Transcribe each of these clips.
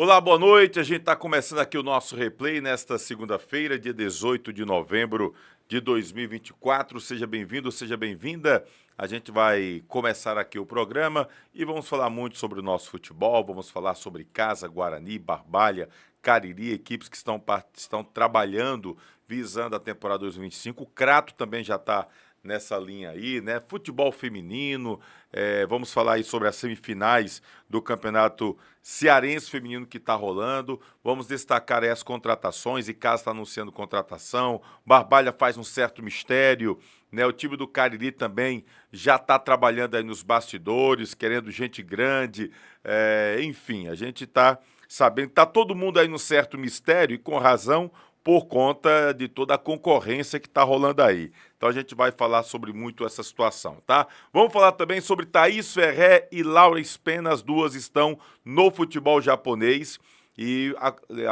Olá, boa noite. A gente está começando aqui o nosso replay nesta segunda-feira, dia 18 de novembro de 2024. Seja bem-vindo, seja bem-vinda. A gente vai começar aqui o programa e vamos falar muito sobre o nosso futebol, vamos falar sobre Casa, Guarani, Barbalha, Cariri, equipes que estão trabalhando visando a temporada 2025. O Crato também já está nessa linha aí, né? Futebol feminino, vamos falar aí sobre as semifinais do Campeonato Cearense Feminino que está rolando. Vamos destacar aí as contratações, e Casa está anunciando contratação, Barbalha faz um certo mistério, né? O time do Cariri também já está trabalhando aí nos bastidores, querendo gente grande, enfim, a gente está sabendo, está todo mundo aí num certo mistério e com razão, por conta de toda a concorrência que está rolando aí. Então a gente vai falar sobre muito essa situação, tá? Vamos falar também sobre Thaís Ferré e Laura Spena, as duas estão no futebol japonês e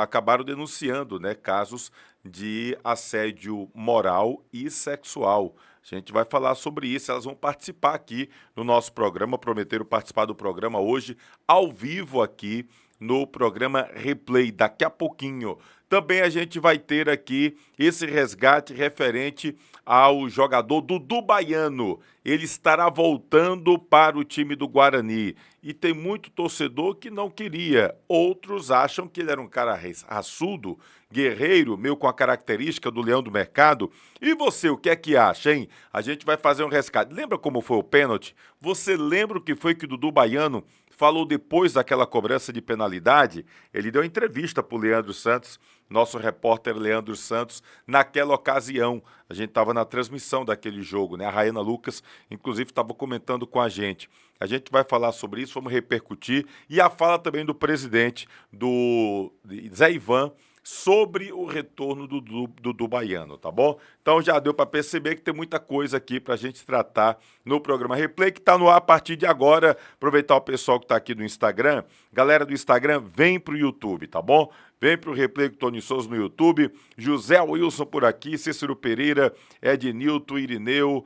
acabaram denunciando, né, casos de assédio moral e sexual. A gente vai falar sobre isso, elas vão participar aqui no nosso programa, prometeram participar do programa hoje, ao vivo aqui no programa Replay, daqui a pouquinho. Também a gente vai ter aqui esse resgate referente ao jogador Dudu Baiano. Ele estará voltando para o time do Guarani. E tem muito torcedor que não queria. Outros acham que ele era um cara raçudo, guerreiro, meio com a característica do leão do mercado. E você, o que é que acha, hein? A gente vai fazer um resgate. Lembra como foi o pênalti? Você lembra o que foi que o Dudu Baiano falou depois daquela cobrança de penalidade? Ele deu entrevista para o Leandro Santos, nosso repórter Leandro Santos, naquela ocasião. A gente estava na transmissão daquele jogo, né? A Raiana Lucas, inclusive, estava comentando com a gente. A gente vai falar sobre isso, vamos repercutir. E a fala também do presidente, do Zé Ivan, sobre o retorno do Baiano, tá bom? Então já deu para perceber que tem muita coisa aqui para a gente tratar no programa Replay, que está no ar a partir de agora. Aproveitar o pessoal que está aqui do Instagram. Galera do Instagram, vem pro YouTube, tá bom? Vem pro Replay com o Tony Souza no YouTube. José Wilson por aqui, Cícero Pereira, Ednilton, Irineu,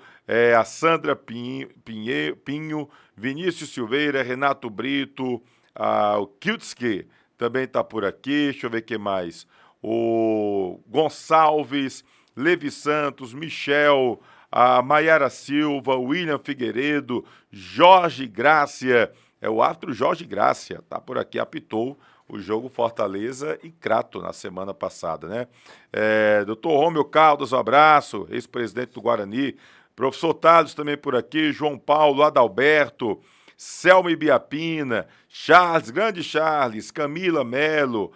a Sandra Pinho, Vinícius Silveira, Renato Brito, o Kiltski também está por aqui. Deixa eu ver quem mais. O Gonçalves, Levi Santos, Michel, a Maiara Silva, William Figueiredo, Jorge Grácia, o árbitro Jorge Grácia, tá por aqui, apitou o jogo Fortaleza e Crato na semana passada, né? Doutor Rômio Caldas, um abraço, ex-presidente do Guarani. Professor Tales também por aqui, João Paulo, Adalberto, Selma Ibiapina, Charles, grande Charles, Camila Melo,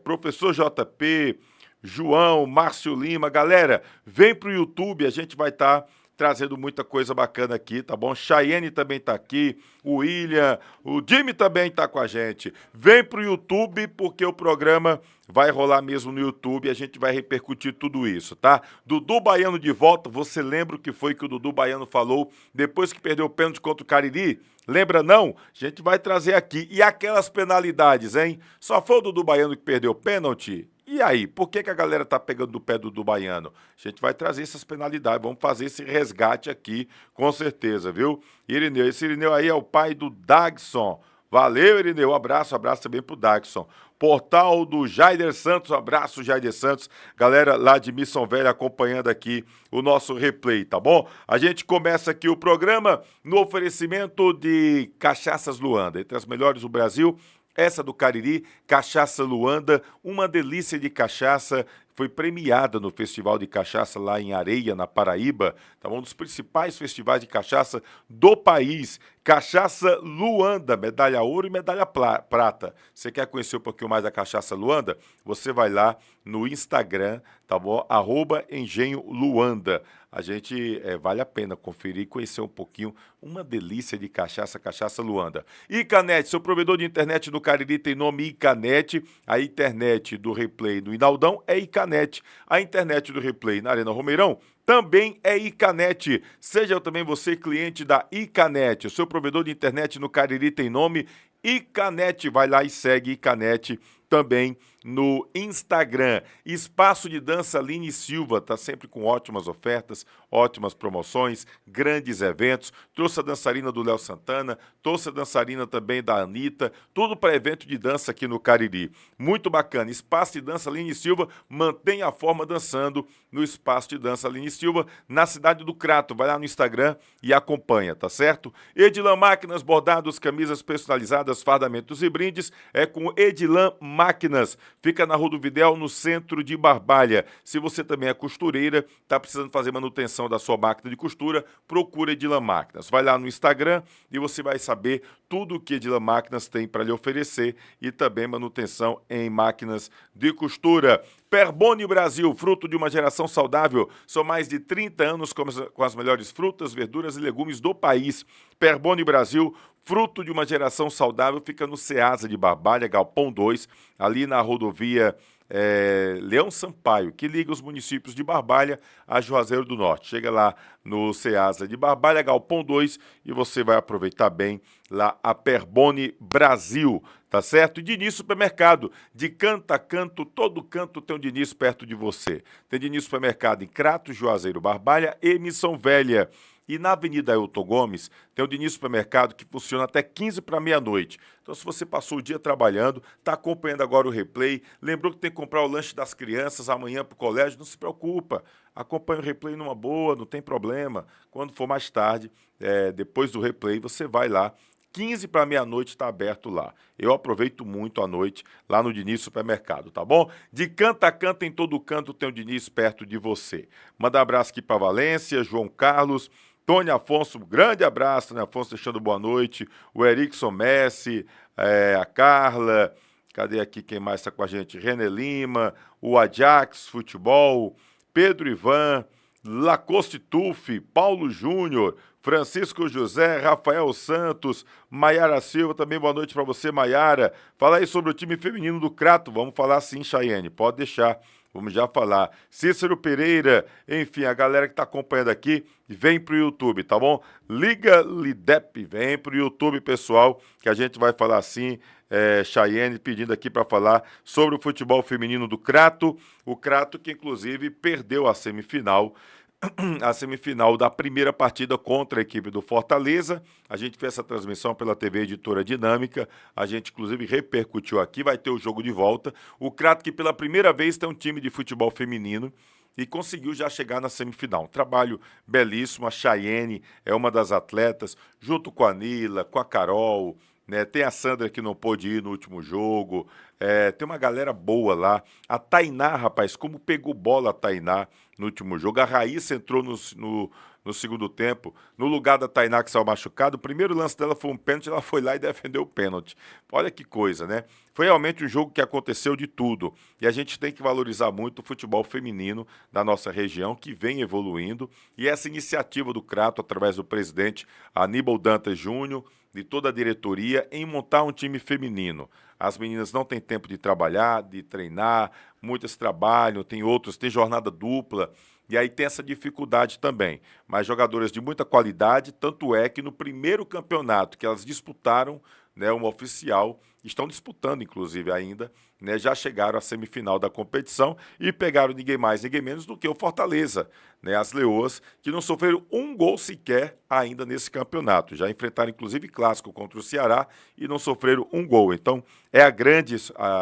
professor JP, João, Márcio Lima. Galera, vem pro YouTube, a gente vai estar trazendo muita coisa bacana aqui, tá bom? Chayenne também tá aqui, o William, o Jimmy também tá com a gente. Vem pro YouTube, porque o programa vai rolar mesmo no YouTube e a gente vai repercutir tudo isso, tá? Dudu Baiano de volta, você lembra o que foi que o Dudu Baiano falou depois que perdeu o pênalti contra o Cariri? Lembra não? A gente vai trazer aqui. E aquelas penalidades, hein? Só foi o Dudu Baiano que perdeu o pênalti? E aí, por que a galera tá pegando do pé do Baiano? A gente vai trazer essas penalidades, vamos fazer esse resgate aqui, com certeza, viu? Irineu, esse Irineu aí é o pai do Dagson. Valeu, Irineu, abraço também pro Dagson. Portal do Jaider Santos, abraço, Jaider Santos. Galera lá de Missão Velha acompanhando aqui o nosso replay, tá bom? A gente começa aqui o programa no oferecimento de Cachaças Luanda, entre as melhores do Brasil. Essa do Cariri, Cachaça Luanda, uma delícia de cachaça, foi premiada no Festival de Cachaça lá em Areia, na Paraíba, tá? Um dos principais festivais de cachaça do país. Cachaça Luanda, medalha ouro e medalha prata. Você quer conhecer um pouquinho mais da Cachaça Luanda? Você vai lá no Instagram, tá bom? @Engenho Luanda. A gente vale a pena conferir e conhecer um pouquinho, uma delícia de cachaça, Cachaça Luanda. Icanet, seu provedor de internet do Cariri tem nome Icanet, a internet do Replay no Inaldão é Icanet, a internet do Replay na Arena Romeirão também é Icanet. Seja também você cliente da Icanet, o seu provedor de internet no Cariri tem nome Icanet. Vai lá e segue Icanet também no Instagram. Espaço de Dança Aline Silva, está sempre com ótimas ofertas, ótimas promoções, grandes eventos. Trouxe a dançarina do Léo Santana, trouxe a dançarina também da Anitta, tudo para evento de dança aqui no Cariri. Muito bacana. Espaço de Dança Aline Silva, mantém a forma dançando no Espaço de Dança Aline Silva, na cidade do Crato. Vai lá no Instagram e acompanha, tá certo? Edilan Máquinas, bordados, camisas personalizadas, fardamentos e brindes, é com Edilan Máquinas. Fica na Rua do Videl, no centro de Barbalha. Se você também é costureira, está precisando fazer manutenção da sua máquina de costura, procura Edilan Máquinas. Vai lá no Instagram e você vai saber tudo o que Edilan Máquinas tem para lhe oferecer e também manutenção em máquinas de costura. Perboni Brasil, fruto de uma geração saudável. São mais de 30 anos com as melhores frutas, verduras e legumes do país. Perboni Brasil, fruto de uma geração saudável, fica no Ceasa de Barbalha, Galpão 2, ali na rodovia Leão Sampaio, que liga os municípios de Barbalha a Juazeiro do Norte. Chega lá no Ceasa de Barbalha, Galpão 2, e você vai aproveitar bem lá a Perboni Brasil, tá certo? E Diniz Supermercado, de canto a canto, todo canto tem um Diniz perto de você. Tem Diniz Supermercado em Crato, Juazeiro, Barbalha e Missão Velha. E na Avenida Elton Gomes, tem o Diniz Supermercado que funciona até 15 para meia-noite. Então, se você passou o dia trabalhando, está acompanhando agora o replay, lembrou que tem que comprar o lanche das crianças amanhã para o colégio, não se preocupa. Acompanha o replay numa boa, não tem problema. Quando for mais tarde, depois do replay, você vai lá. 15 para meia-noite está aberto lá. Eu aproveito muito a noite lá no Diniz Supermercado, tá bom? De canto a canto, em todo canto, tem o Diniz perto de você. Manda um abraço aqui para Valência, João Carlos, Tony Afonso, grande abraço, Tony Afonso, deixando boa noite. O Erickson Messi, a Carla, cadê aqui quem mais está com a gente? René Lima, o Ajax Futebol, Pedro Ivan, Lacoste Tuffi, Paulo Júnior, Francisco José, Rafael Santos, Maiara Silva, também boa noite para você, Maiara. Fala aí sobre o time feminino do Crato, vamos falar sim, Chayane, pode deixar. Vamos já falar. Cícero Pereira, enfim, a galera que está acompanhando aqui, vem pro YouTube, tá bom? Liga Lidep, vem pro YouTube, pessoal, que a gente vai falar assim, Chayane pedindo aqui para falar sobre o futebol feminino do Crato. O Crato que, inclusive, perdeu a semifinal da primeira partida contra a equipe do Fortaleza. A gente fez essa transmissão pela TV Editora Dinâmica, a gente inclusive repercutiu aqui, vai ter o jogo de volta. O Crato que pela primeira vez tem um time de futebol feminino e conseguiu já chegar na semifinal. Um trabalho belíssimo, a Chayane é uma das atletas, junto com a Nila, com a Carol, né? Tem a Sandra que não pôde ir no último jogo, tem uma galera boa lá. A Tainá, rapaz, como pegou bola a Tainá no último jogo. A Raíssa entrou no segundo tempo, no lugar da Tainá que saiu machucada. O primeiro lance dela foi um pênalti, ela foi lá e defendeu o pênalti. Olha que coisa, né? Foi realmente um jogo que aconteceu de tudo. E a gente tem que valorizar muito o futebol feminino da nossa região, que vem evoluindo. E essa iniciativa do Crato, através do presidente Aníbal Dantas Júnior, de toda a diretoria, em montar um time feminino. As meninas não têm tempo de trabalhar, de treinar, muitas trabalham, tem outras, tem jornada dupla, e aí tem essa dificuldade também. Mas jogadoras de muita qualidade, tanto é que no primeiro campeonato que elas disputaram, né, uma oficial, estão disputando inclusive ainda, né, já chegaram à semifinal da competição e pegaram ninguém mais, ninguém menos do que o Fortaleza, né, as Leoas, que não sofreram um gol sequer ainda nesse campeonato. Já enfrentaram inclusive clássico contra o Ceará e não sofreram um gol. Então é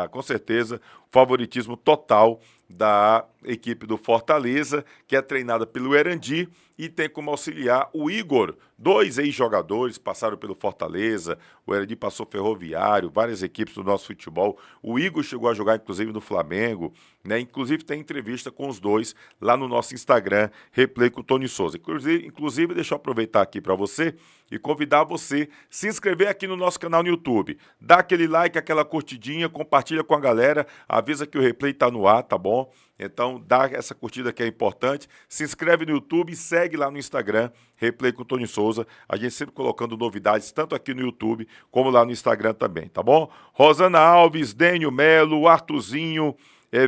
com certeza, favoritismo total da equipe do Fortaleza, que é treinada pelo Erandi e tem como auxiliar o Igor. 2 ex-jogadores passaram pelo Fortaleza, o Erandi passou Ferroviário, várias equipes do nosso futebol. O Igor chegou a jogar inclusive no Flamengo, né? Inclusive tem entrevista com os dois lá no nosso Instagram, Replay com o Tony Souza. Inclusive deixa eu aproveitar aqui para você e convidar você a se inscrever aqui no nosso canal no YouTube. Dá aquele like, aquela curtidinha, compartilha com a galera, avisa que o Replay está no ar, tá bom? Então dá essa curtida que é importante, se inscreve no YouTube e segue lá no Instagram, Replay com o Tony Souza. A gente sempre colocando novidades, tanto aqui no YouTube como lá no Instagram também, tá bom? Rosana Alves, Dênio Melo, Artuzinho,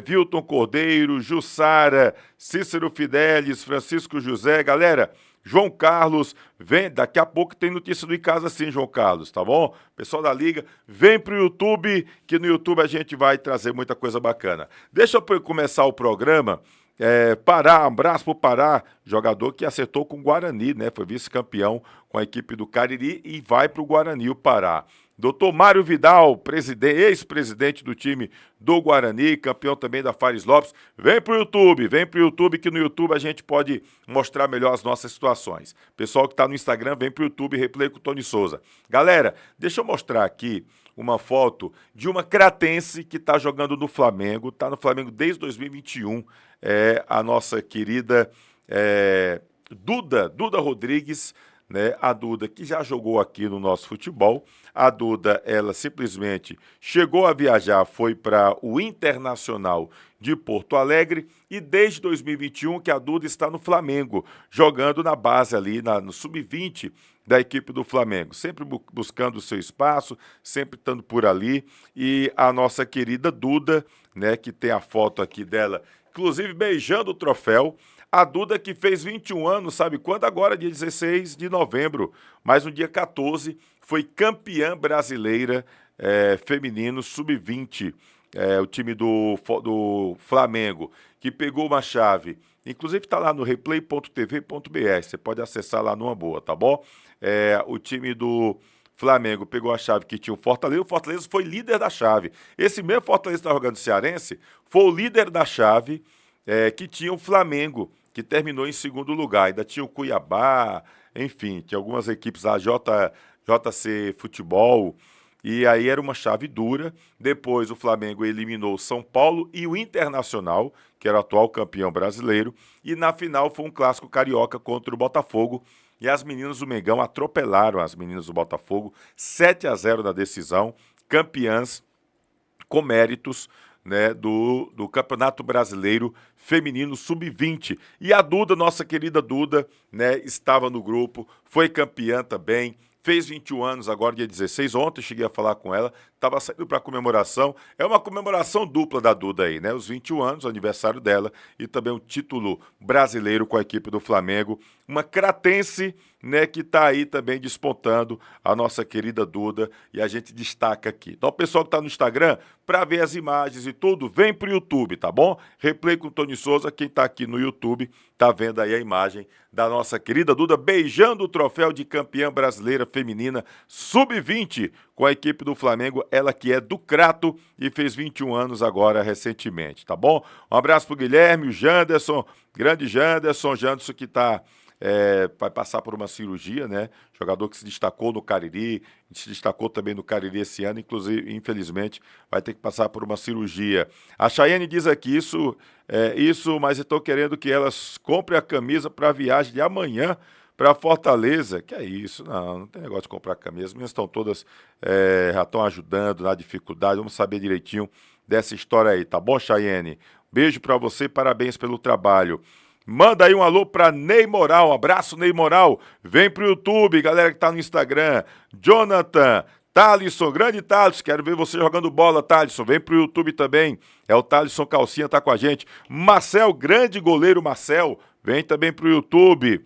Vilton Cordeiro, Jussara, Cícero Fidelis, Francisco José, galera, João Carlos, vem, daqui a pouco tem notícia do Em Casa sim, João Carlos, tá bom? Pessoal da Liga, vem pro YouTube, que no YouTube a gente vai trazer muita coisa bacana. Deixa eu começar o programa. Pará, um abraço pro Pará, jogador que acertou com o Guarani, né? Foi vice-campeão com a equipe do Cariri e vai pro Guarani, o Pará. Doutor Mário Vidal, ex-presidente do time do Guarani, campeão também da Fares Lopes. Vem pro YouTube, que no YouTube a gente pode mostrar melhor as nossas situações. Pessoal que tá no Instagram, vem pro YouTube, Replay com o Tony Souza. Galera, deixa eu mostrar aqui uma foto de uma cratense que tá jogando no Flamengo, tá no Flamengo desde 2021, a nossa querida Duda Rodrigues, né? A Duda, que já jogou aqui no nosso futebol. A Duda, ela simplesmente chegou a viajar, foi para o Internacional de Porto Alegre e desde 2021 que a Duda está no Flamengo, jogando na base ali, no sub-20 da equipe do Flamengo, sempre buscando o seu espaço, sempre estando por ali. E a nossa querida Duda, né, que tem a foto aqui dela, inclusive beijando o troféu. A Duda que fez 21 anos, sabe quando? Agora, dia 16 de novembro, mas no dia 14 foi campeã brasileira feminino sub-20, o time do Flamengo, que pegou uma chave, inclusive está lá no replay.tv.br, você pode acessar lá numa boa, tá bom? O time do Flamengo pegou a chave que tinha o Fortaleza foi líder da chave. Esse mesmo Fortaleza que está jogando Cearense foi o líder da chave que tinha o Flamengo, que terminou em segundo lugar. Ainda tinha o Cuiabá, enfim, tinha algumas equipes, a JC Futebol, e aí era uma chave dura. Depois o Flamengo eliminou o São Paulo e o Internacional, que era o atual campeão brasileiro, e na final foi um clássico carioca contra o Botafogo, e as meninas do Mengão atropelaram as meninas do Botafogo, 7-0 na decisão, campeãs com méritos, né, do Campeonato Brasileiro Feminino Sub-20. E a Duda, nossa querida Duda, né, estava no grupo, foi campeã também, fez 21 anos agora, dia 16. Ontem eu cheguei a falar com ela, estava saindo para a comemoração. É uma comemoração dupla da Duda aí, né? Os 21 anos, o aniversário dela, e também o título brasileiro com a equipe do Flamengo. Uma cratense, né, que está aí também despontando, a nossa querida Duda, e a gente destaca aqui. Então, o pessoal que está no Instagram, para ver as imagens e tudo, vem pro YouTube, tá bom? Replay com o Tony Souza, quem está aqui no YouTube, tá vendo aí a imagem da nossa querida Duda beijando o troféu de campeã brasileira feminina sub-20 com a equipe do Flamengo, ela que é do Crato e fez 21 anos agora recentemente, tá bom? Um abraço pro Guilherme, o Janderson, grande Janderson que vai passar por uma cirurgia, né? Jogador que se destacou no Cariri, se destacou também no Cariri esse ano, inclusive, infelizmente, vai ter que passar por uma cirurgia. A Chayane diz aqui isso, mas eu estou querendo que elas comprem a camisa para a viagem de amanhã para Fortaleza. Que é isso? Não tem negócio de comprar camisa. As meninas estão todas, já estão ajudando na dificuldade. Vamos saber direitinho dessa história aí, tá bom, Chayane? Beijo para você, parabéns pelo trabalho. Manda aí um alô pra Ney Moral, um abraço Ney Moral, vem pro YouTube, galera que tá no Instagram, Jonathan, Thalisson, grande Thalisson, quero ver você jogando bola, Thalisson, vem pro YouTube também, é o Thalisson Calcinha, tá com a gente, Marcel, grande goleiro Marcel, vem também pro YouTube,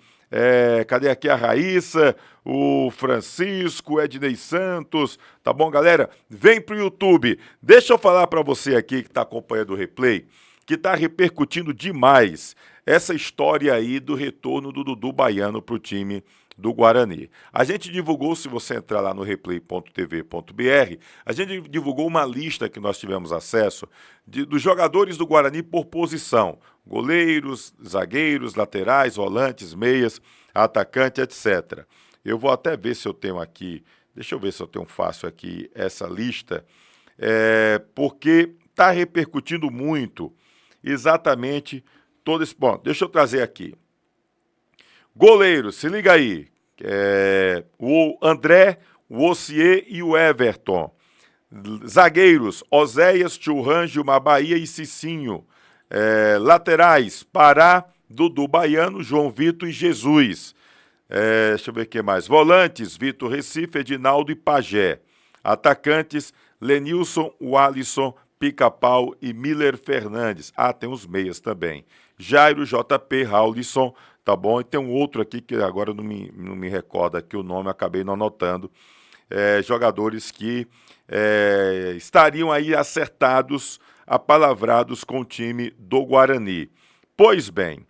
cadê aqui a Raíssa, o Francisco, Ednei Santos, tá bom, galera? Vem pro YouTube, deixa eu falar pra você aqui que tá acompanhando o replay, que tá repercutindo demais essa história aí do retorno do Dudu Baiano para o time do Guarani. A gente divulgou, se você entrar lá no replay.tv.br, a gente divulgou uma lista que nós tivemos acesso dos jogadores do Guarani por posição. Goleiros, zagueiros, laterais, volantes, meias, atacante, etc. Eu vou até ver se eu tenho aqui, deixa eu ver se eu tenho fácil aqui essa lista, porque está repercutindo muito exatamente todo esse... Bom, deixa eu trazer aqui. Goleiro, se liga aí. O André, o Ossier e o Everton. Zagueiros, Oséias, Churrange, Bahia e Cicinho. Laterais, Pará, Dudu Baiano, João Vitor e Jesus. Deixa eu ver o que mais. Volantes, Vitor Recife, Edinaldo e Pajé. Atacantes, Lenilson, Alisson, Pica-Pau e Miller Fernandes. Tem os meias também. Jairo, JP, Raulisson, tá bom? E tem um outro aqui que agora não me recordo aqui o nome, acabei não anotando. Jogadores que estariam aí acertados, apalavrados com o time do Guarani. Pois bem,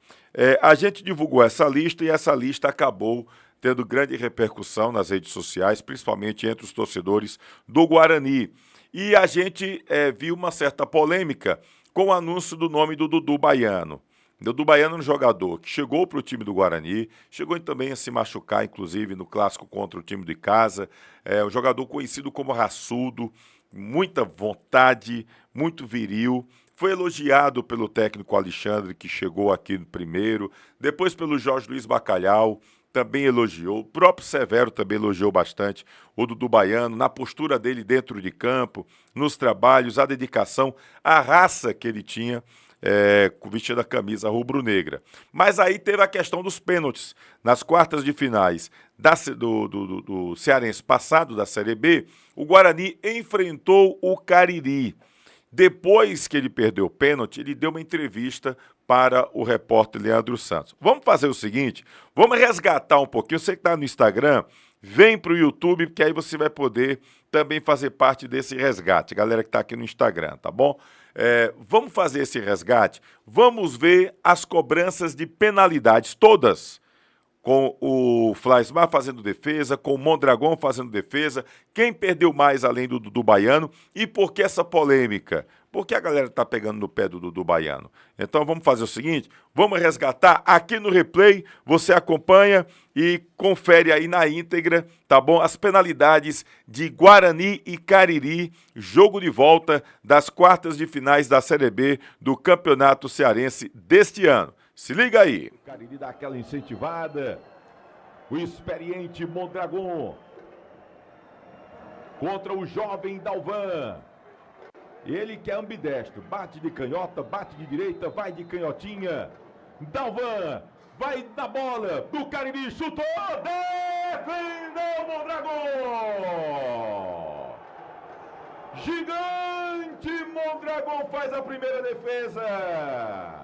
a gente divulgou essa lista e essa lista acabou tendo grande repercussão nas redes sociais, principalmente entre os torcedores do Guarani. E a gente viu uma certa polêmica com o anúncio do nome do Dudu Baiano. Dudu Baiano é um jogador que chegou para o time do Guarani, chegou também a se machucar, inclusive, no clássico contra o time de casa. Um jogador conhecido como raçudo, muita vontade, muito viril. Foi elogiado pelo técnico Alexandre, que chegou aqui no primeiro, depois pelo Jorge Luiz Bacalhau, também elogiou. O próprio Severo também elogiou bastante o Dudu Baiano, na postura dele dentro de campo, nos trabalhos, a dedicação, a raça que ele tinha, vestindo a camisa rubro-negra. Mas aí teve a questão dos pênaltis. Nas quartas de finais do Cearense passado, da Série B, o Guarani enfrentou o Cariri. Depois que ele perdeu o pênalti, ele deu uma entrevista para o repórter Leandro Santos. Vamos fazer o seguinte, vamos resgatar um pouquinho. Você que está no Instagram, vem para o YouTube, porque aí você vai poder também fazer parte desse resgate. Galera que está aqui no Instagram, tá bom? Vamos fazer esse resgate, vamos ver as cobranças de penalidades todas, com o Flaismar fazendo defesa, com o Mondragon fazendo defesa, quem perdeu mais além do Dudu Baiano e por que essa polêmica? Por que a galera tá pegando no pé do Dudu Baiano? Então vamos fazer o seguinte, vamos resgatar aqui no replay, você acompanha e confere aí na íntegra, tá bom? As penalidades de Guarani e Cariri, jogo de volta das quartas de finais da Série B do Campeonato Cearense deste ano. Se liga aí. O Cariri dá aquela incentivada. O experiente Mondragon contra o jovem Dalvan. Ele que é ambidestro. Bate de canhota, bate de direita, vai de canhotinha. Dalvan vai na bola do Cariri, chutou, defendeu o Mondragon. Gigante Mondragon faz a primeira defesa.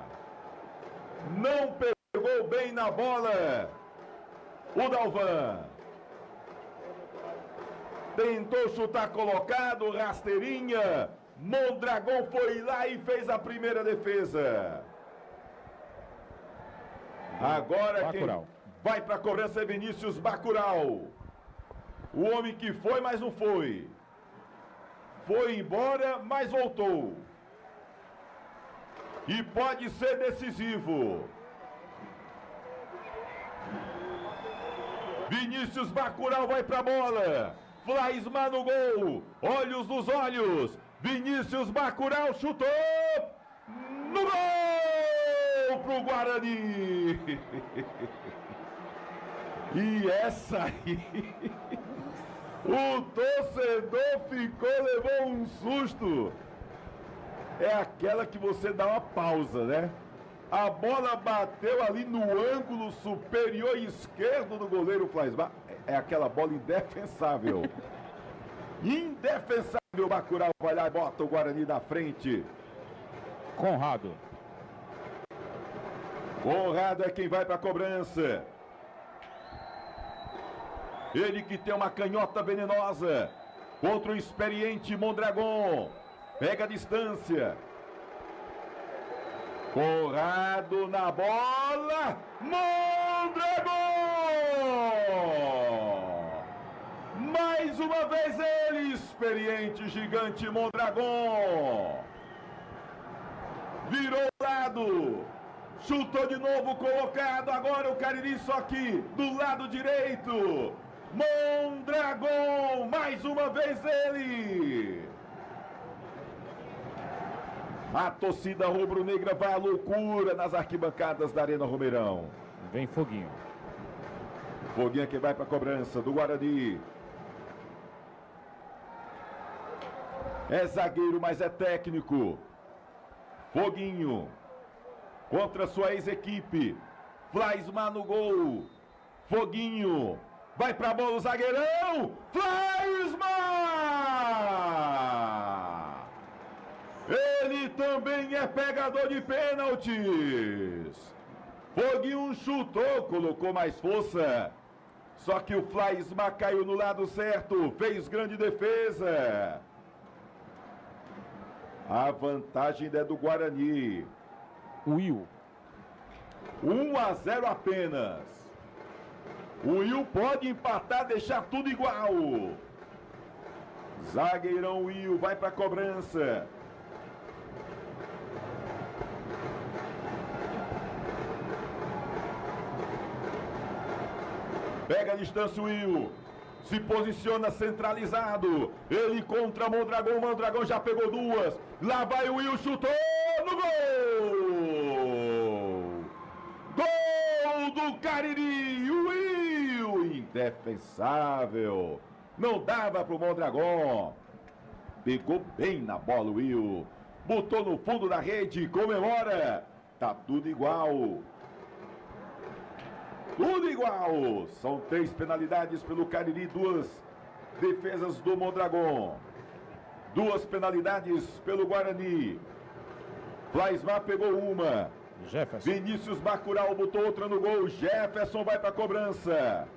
Não pegou bem na bola o Dalvan. Tentou chutar colocado, rasteirinha. Mondragon foi lá e fez a primeira defesa. Agora Bacurau. Quem vai para a cobrança é Vinícius Bacurau. O homem que foi, mas não foi. Foi embora, mas voltou. E pode ser decisivo. Vinícius Bacurau vai pra bola. Flaismar no gol. Olhos nos olhos. Vinícius Bacurau chutou. No gol pro Guarani. E essa aí... O torcedor levou um susto. É aquela que você dá uma pausa, né? A bola bateu ali no ângulo superior esquerdo do goleiro Flaismar. É aquela bola indefensável. Indefensável. Bacurau vai lá e bota o Guarani na frente. Conrado. Conrado é quem vai para a cobrança. Ele que tem uma canhota venenosa contra o experiente Mondragon. Pega a distância. Conrado na bola. Mondragon! Mais uma vez ele, experiente gigante Mondragon. Virou o lado. Chutou de novo, colocado. Agora o Cariri só aqui do lado direito. Mondragon, mais uma vez ele. A torcida rubro-negra vai à loucura nas arquibancadas da Arena Romeirão. Vem Foguinho. Foguinho que vai para a cobrança do Guarani. É zagueiro, mas é técnico. Foguinho contra sua ex-equipe. Flaismar no gol. Foguinho vai para a bola o zagueirão. Flaismar! Ele também é pegador de pênaltis. Foguinho chutou, colocou mais força. Só que o Flaismar caiu no lado certo, fez grande defesa. A vantagem ainda é do Guarani. Will. 1-0 apenas. O Will pode empatar, deixar tudo igual. Zagueirão Will vai para a cobrança. Pega a distância o Will. Se posiciona centralizado. Ele contra Mondragão. O Mondragão já pegou duas. Lá vai o Will, chutou no gol! Gol do Cariri! Will! Indefensável. Não dava pro Mondragão. Pegou bem na bola o Will. Botou no fundo da rede. Comemora. Tá tudo igual. Tudo igual. São 3 penalidades pelo Cariri, 2 defesas do Mondragão. 2 penalidades pelo Guarani. Flaismar pegou uma. Jefferson. Vinícius Bacurau botou outra no gol. Jefferson vai para a cobrança.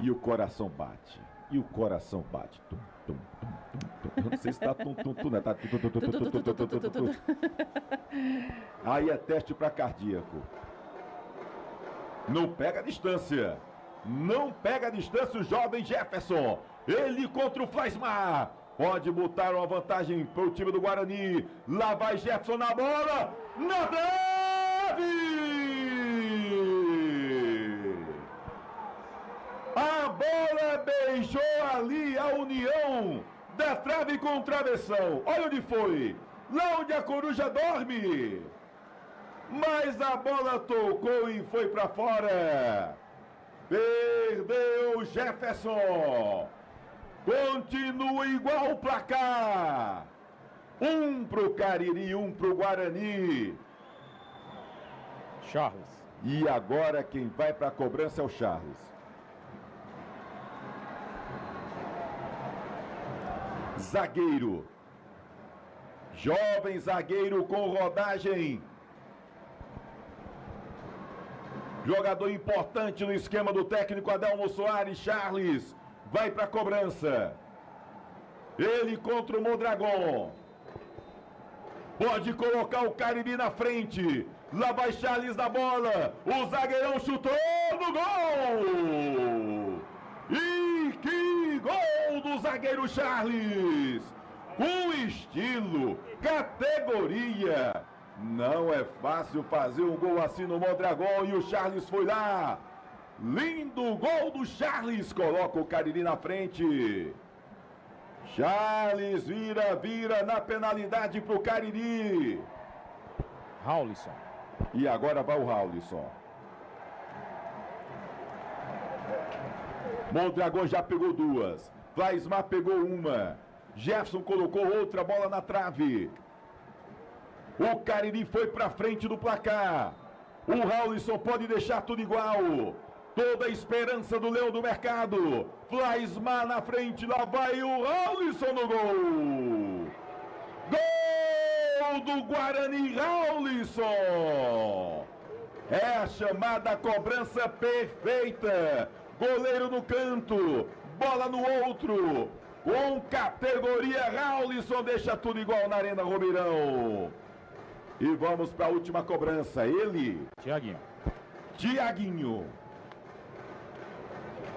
E o coração bate. E o coração bate. Tum, tum, tum, tum, tum. Eu não sei se tá tum, tum, tum, né? Tá tum, tum, tum, tum, tum, tum, tum, tum, tum, tum. Aí é teste para cardíaco. Não pega a distância. Não pega a distância o jovem Jefferson. Ele contra o Flaismar. Pode botar uma vantagem para o time do Guarani. Lá vai Jefferson na bola. Na trave! A bola beijou ali a união da trave com o travessão. Olha onde foi. Lá onde a coruja dorme. Mas a bola tocou e foi para fora. Perdeu Jefferson. Continua igual o placar. 1 pro Cariri, 1 pro Guarani. Charles. E agora quem vai para a cobrança é o Charles. Zagueiro. Jovem zagueiro com rodagem. Jogador importante no esquema do técnico Adelmo Soares. Charles vai para a cobrança. Ele contra o Mondragão. Pode colocar o Cariri na frente. Lá vai Charles na bola. O zagueirão chutou no gol. E que gol do zagueiro Charles. Com estilo, categoria. Não é fácil fazer um gol assim no Mondragão e o Charles foi lá. Lindo gol do Charles. Coloca o Cariri na frente. Charles vira na penalidade pro Cariri. Raulison. E agora vai o Raulison. Mondragão já pegou duas. Flaismar pegou uma. Jefferson colocou outra bola na trave. O Cariri foi para frente do placar. O Raulison pode deixar tudo igual. Toda a esperança do Leão do Mercado. Flaismar na frente. Lá vai o Raulison no gol. Gol do Guarani, Raulison. É a chamada cobrança perfeita. Goleiro no canto. Bola no outro. Com categoria, Raulison deixa tudo igual na Arena Romeirão. E vamos para a última cobrança. Ele, Tiaguinho.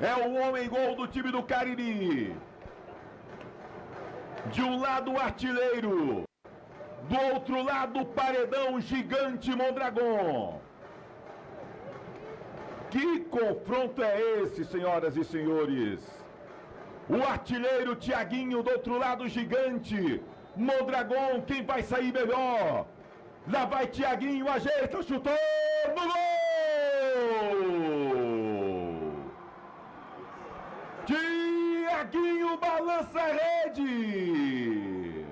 É o homem gol do time do Cariri. De um lado o artilheiro. Do outro lado o paredão gigante Mondragão. Que confronto é esse, senhoras e senhores? O artilheiro Tiaguinho, do outro lado gigante Mondragão, quem vai sair melhor? Lá vai Tiaguinho, ajeita, chutou no gol! Tiaguinho balança a rede!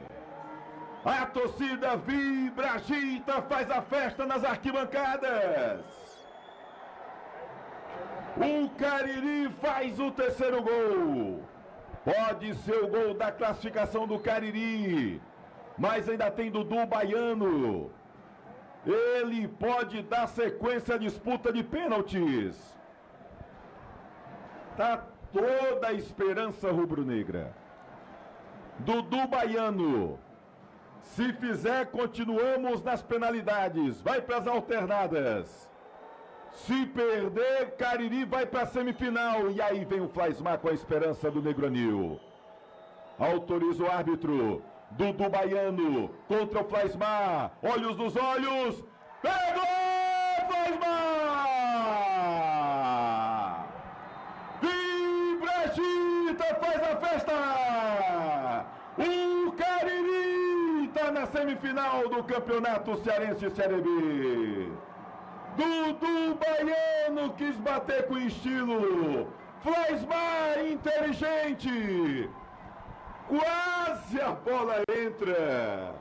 A torcida vibra, agita, faz a festa nas arquibancadas! O Cariri faz o terceiro gol! Pode ser o gol da classificação do Cariri. Mas ainda tem Dudu Baiano. Ele pode dar sequência à disputa de pênaltis. Tá toda a esperança rubro-negra. Dudu Baiano. Se fizer, continuamos nas penalidades. Vai para as alternadas. Se perder, Cariri vai para a semifinal. E aí vem o Flaismar com a esperança do Negronil. Autoriza o árbitro. Dudu Baiano contra o Flaismar. Olhos nos olhos. Pegou! Flaismar! Vibra, agita, faz a festa! O Cariri está na semifinal do Campeonato Cearense Série B. Dudu Baiano quis bater com estilo. Flaismar inteligente. Quase a bola entra.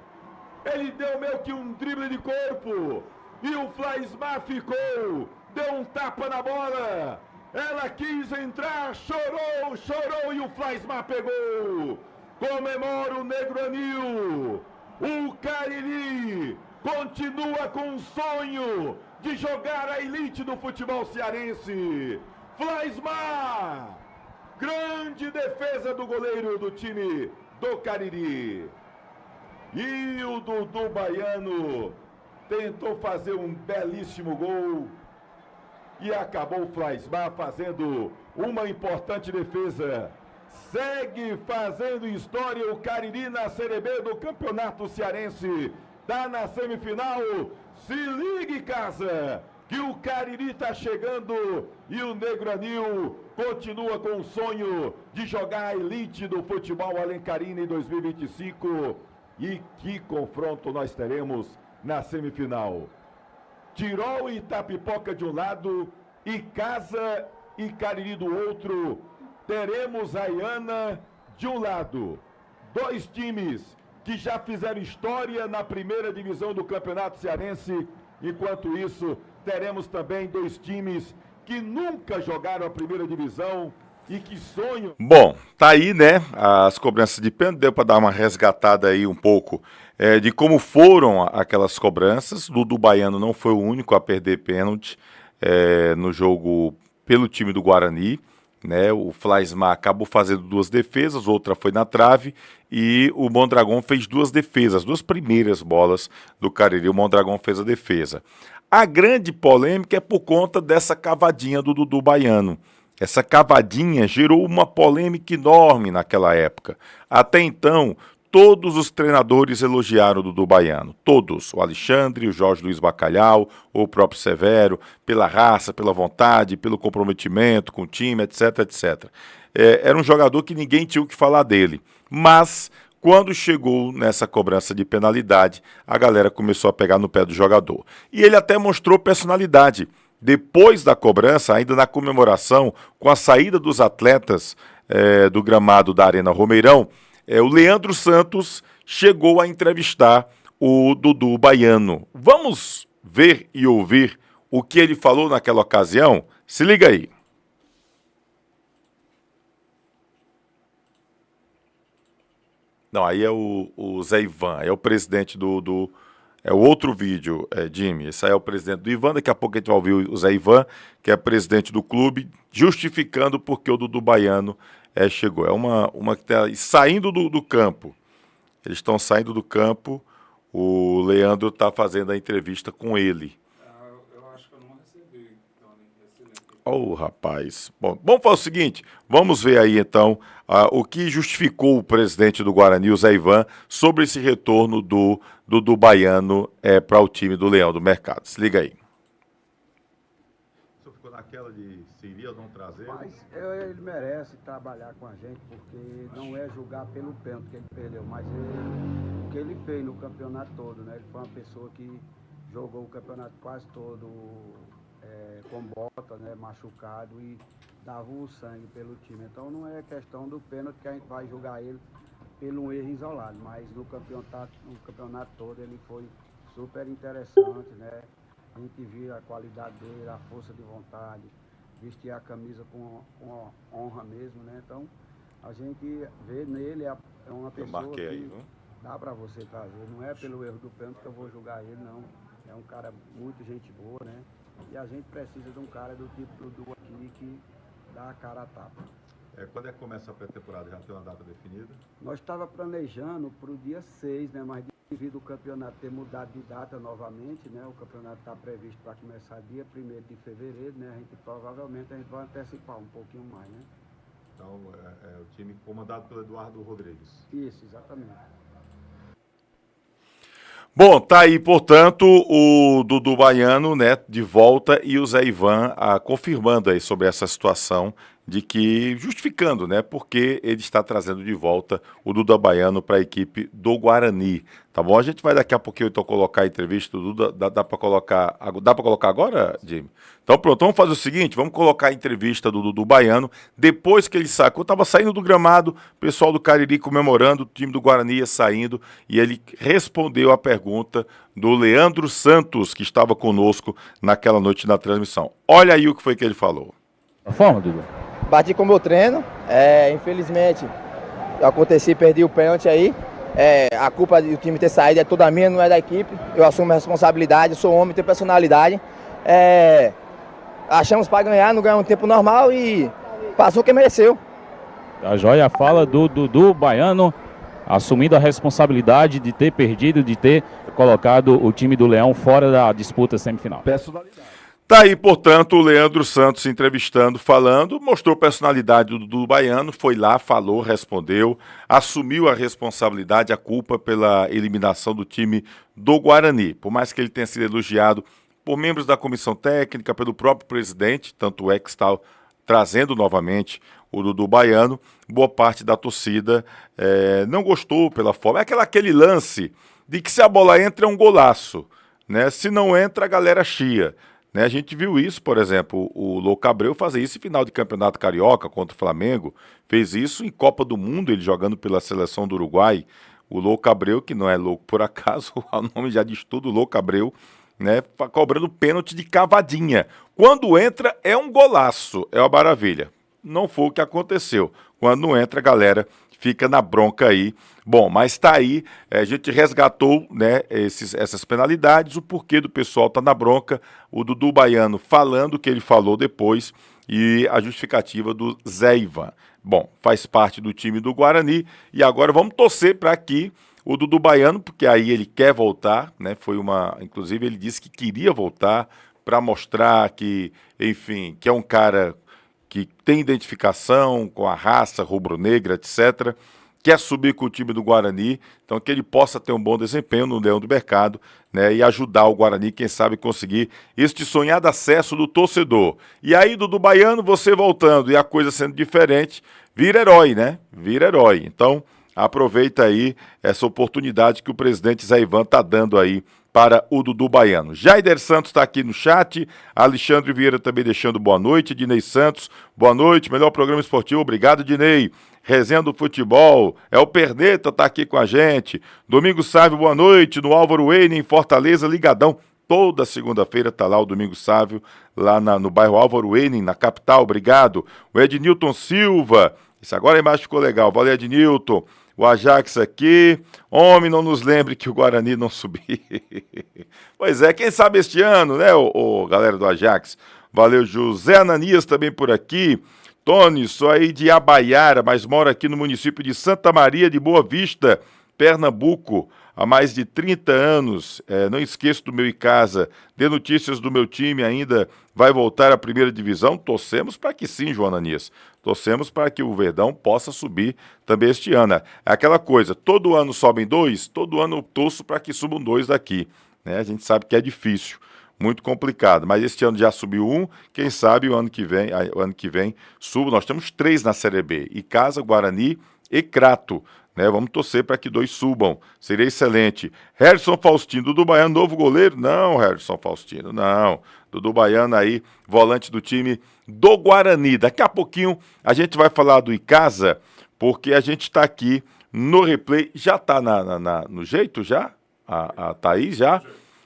Ele deu meio que um drible de corpo. E o Flaismar ficou. Deu um tapa na bola. Ela quis entrar, chorou e o Flaismar pegou. Comemora o Negronil. O Cariri continua com um sonho de jogar a elite do futebol cearense. Flaismar, grande defesa do goleiro do time do Cariri. E o Dudu Baiano tentou fazer um belíssimo gol e acabou o Flaismar fazendo uma importante defesa. Segue fazendo história o Cariri na Série B do Campeonato Cearense. Tá na semifinal. Se ligue, casa, que o Cariri está chegando e o Negronil continua com o sonho de jogar a elite do futebol alencarino em 2025. E que confronto nós teremos na semifinal. Tirol e Itapipoca de um lado e Casa e Cariri do outro. Teremos a Iana de um lado. Dois times que já fizeram história na primeira divisão do Campeonato Cearense. Enquanto isso, teremos também dois times que nunca jogaram a primeira divisão e que sonham. Bom, tá aí, né, as cobranças de pênalti, deu para dar uma resgatada aí um pouco de como foram aquelas cobranças. Dudu Baiano não foi o único a perder pênalti no jogo pelo time do Guarani. Né, o Flaismar acabou fazendo duas defesas, outra foi na trave e o Mondragão fez duas defesas, duas primeiras bolas do Cariri, o Mondragão fez a defesa. A grande polêmica é por conta dessa cavadinha do Dudu Baiano. Essa cavadinha gerou uma polêmica enorme naquela época. Até então, todos os treinadores elogiaram o Dudu Baiano, todos, o Alexandre, o Jorge Luiz Bacalhau, o próprio Severo, pela raça, pela vontade, pelo comprometimento com o time, etc, etc. Era um jogador que ninguém tinha o que falar dele, mas quando chegou nessa cobrança de penalidade, a galera começou a pegar no pé do jogador. E ele até mostrou personalidade. Depois da cobrança, ainda na comemoração, com a saída dos atletas do gramado da Arena Romeirão, o Leandro Santos chegou a entrevistar o Dudu Baiano. Vamos ver e ouvir o que ele falou naquela ocasião? Se liga aí. Não, aí é o Zé Ivan, é o presidente é o outro vídeo, Jimmy. Esse aí é o presidente do Ivan. Daqui a pouco a gente vai ouvir o Zé Ivan, que é presidente do clube, justificando porque o Dudu Baiano chegou. É uma que está saindo do campo. Eles estão saindo do campo. O Leandro está fazendo a entrevista com ele. Eu acho que eu não recebi, Tony. Oh, rapaz. Bom, vamos fazer o seguinte. Vamos ver aí, então, o que justificou o presidente do Guarani, o Zé Ivan, sobre esse retorno do Dudu Baiano para o time do Leão do Mercado. Se liga aí. O senhor ficou naquela de se iria ou não trazer? Mas ele merece trabalhar com a gente, porque não é julgar pelo pênalti que ele perdeu, mas o que ele fez no campeonato todo, né? Ele foi uma pessoa que jogou o campeonato quase todo com bota, né? Machucado e dava o sangue pelo time. Então não é questão do pênalti que a gente vai julgar ele pelo erro isolado, mas no campeonato todo ele foi super interessante, né? A gente viu a qualidade dele, a força de vontade, vestir a camisa com honra mesmo, né? Então, a gente vê nele uma pessoa marquei aí, dá para você trazer. Não é pelo erro do pênalti que eu vou julgar ele, não. É um cara muito gente boa, né? E a gente precisa de um cara do tipo do Dudu aqui que dá a cara a tapa. Quando é que começa a pré-temporada? Já tem uma data definida? Nós estava planejando para o dia 6, né? Mas devido ao campeonato ter mudado de data novamente, né? O campeonato está previsto para começar dia 1º de fevereiro, né? Provavelmente a gente vai antecipar um pouquinho mais, né? Então, o time comandado pelo Eduardo Rodrigues. Isso, exatamente. Bom, tá aí, portanto, o Dudu Baiano, né, de volta, e o Zé Ivan confirmando aí sobre essa situação de que, justificando, né, porque ele está trazendo de volta o Dudu Baiano para a equipe do Guarani, tá bom? A gente vai daqui a pouquinho então colocar a entrevista do Dudu, dá para colocar agora, Jimmy? Então pronto, vamos fazer o seguinte, vamos colocar a entrevista do Dudu Baiano, depois que ele sacou, estava saindo do gramado, o pessoal do Cariri comemorando, o time do Guarani ia saindo, e ele respondeu a pergunta do Leandro Santos, que estava conosco naquela noite na transmissão. Olha aí o que foi que ele falou. A forma, Dudu? Bati com o meu treino, infelizmente eu aconteci, perdi o pênalti aí, a culpa do time ter saído é toda minha, não é da equipe, eu assumo a responsabilidade, sou homem, tenho personalidade, achamos para ganhar, não ganhamos um tempo normal e passou quem mereceu. A joia fala do Dudu Baiano, assumindo a responsabilidade de ter perdido, de ter colocado o time do Leão fora da disputa semifinal. Personalidade. Tá aí, portanto, o Leandro Santos entrevistando, falando, mostrou personalidade do Dudu Baiano, foi lá, falou, respondeu, assumiu a responsabilidade, a culpa pela eliminação do time do Guarani. Por mais que ele tenha sido elogiado por membros da comissão técnica, pelo próprio presidente, tanto é que está trazendo novamente o Dudu Baiano, boa parte da torcida não gostou pela forma. É aquele lance de que se a bola entra é um golaço, né? Se não entra, a galera chia. Né, a gente viu isso, por exemplo, o Louco Abreu fazer isso em final de campeonato carioca contra o Flamengo, fez isso em Copa do Mundo, ele jogando pela seleção do Uruguai, o Louco Abreu, que não é louco por acaso, o nome já diz tudo, Louco Abreu, né, cobrando pênalti de cavadinha. Quando entra é um golaço, é uma maravilha. Não foi o que aconteceu. Quando não entra, a galera fica na bronca aí. Bom, mas tá aí, a gente resgatou, né, essas penalidades, o porquê do pessoal tá na bronca, o Dudu Baiano falando o que ele falou depois e a justificativa do Zé Ivan. Bom, faz parte do time do Guarani e agora vamos torcer para que o Dudu Baiano, porque aí ele quer voltar, né, inclusive ele disse que queria voltar para mostrar que, enfim, que é um cara que tem identificação com a raça rubro-negra, etc., quer subir com o time do Guarani, então que ele possa ter um bom desempenho no Leão do Mercado, né, e ajudar o Guarani, quem sabe, conseguir este sonhado acesso do torcedor. E aí, Dudu Baiano, você voltando e a coisa sendo diferente, vira herói, né? Vira herói. Então, aproveita aí essa oportunidade que o presidente Zé Ivan está dando aí para o Dudu Baiano. Jaider Santos está aqui no chat, Alexandre Vieira também deixando boa noite, Dinei Santos, boa noite, melhor programa esportivo, obrigado, Dinei. Resenha do Futebol, o Perneta está aqui com a gente, Domingos Sávio, boa noite, no Álvaro Wayne, em Fortaleza, ligadão, toda segunda-feira está lá o Domingos Sávio, lá no bairro Álvaro Wayne, na capital, obrigado. O Ednilton Silva, isso agora a imagem ficou legal, valeu, Ednilton. O Ajax aqui, homem, não nos lembre que o Guarani não subiu. Pois é, quem sabe este ano, né, o galera do Ajax. Valeu, José Ananias também por aqui. Tony, sou aí de Abaiara, mas moro aqui no município de Santa Maria de Boa Vista, Pernambuco, há mais de 30 anos. Não esqueço do meu Icasa. Dê notícias do meu time, ainda vai voltar à primeira divisão? Torcemos para que sim, João Ananias. Torcemos para que o Verdão possa subir também este ano. É aquela coisa, todo ano sobem 2, todo ano eu torço para que subam 2 daqui. Né? A gente sabe que é difícil, muito complicado, mas este ano já subiu 1, quem sabe o ano que vem suba. Nós temos 3 na Série B, Icasa, Guarani e Crato. Né, vamos torcer para que 2 subam, seria excelente. Harrison Faustino, Dudu Baiano, novo goleiro? Não, Harrison Faustino, não. Dudu Baiano aí, volante do time do Guarani. Daqui a pouquinho a gente vai falar do Icasa, porque a gente está aqui no replay. Já está no jeito já? A Thaís já?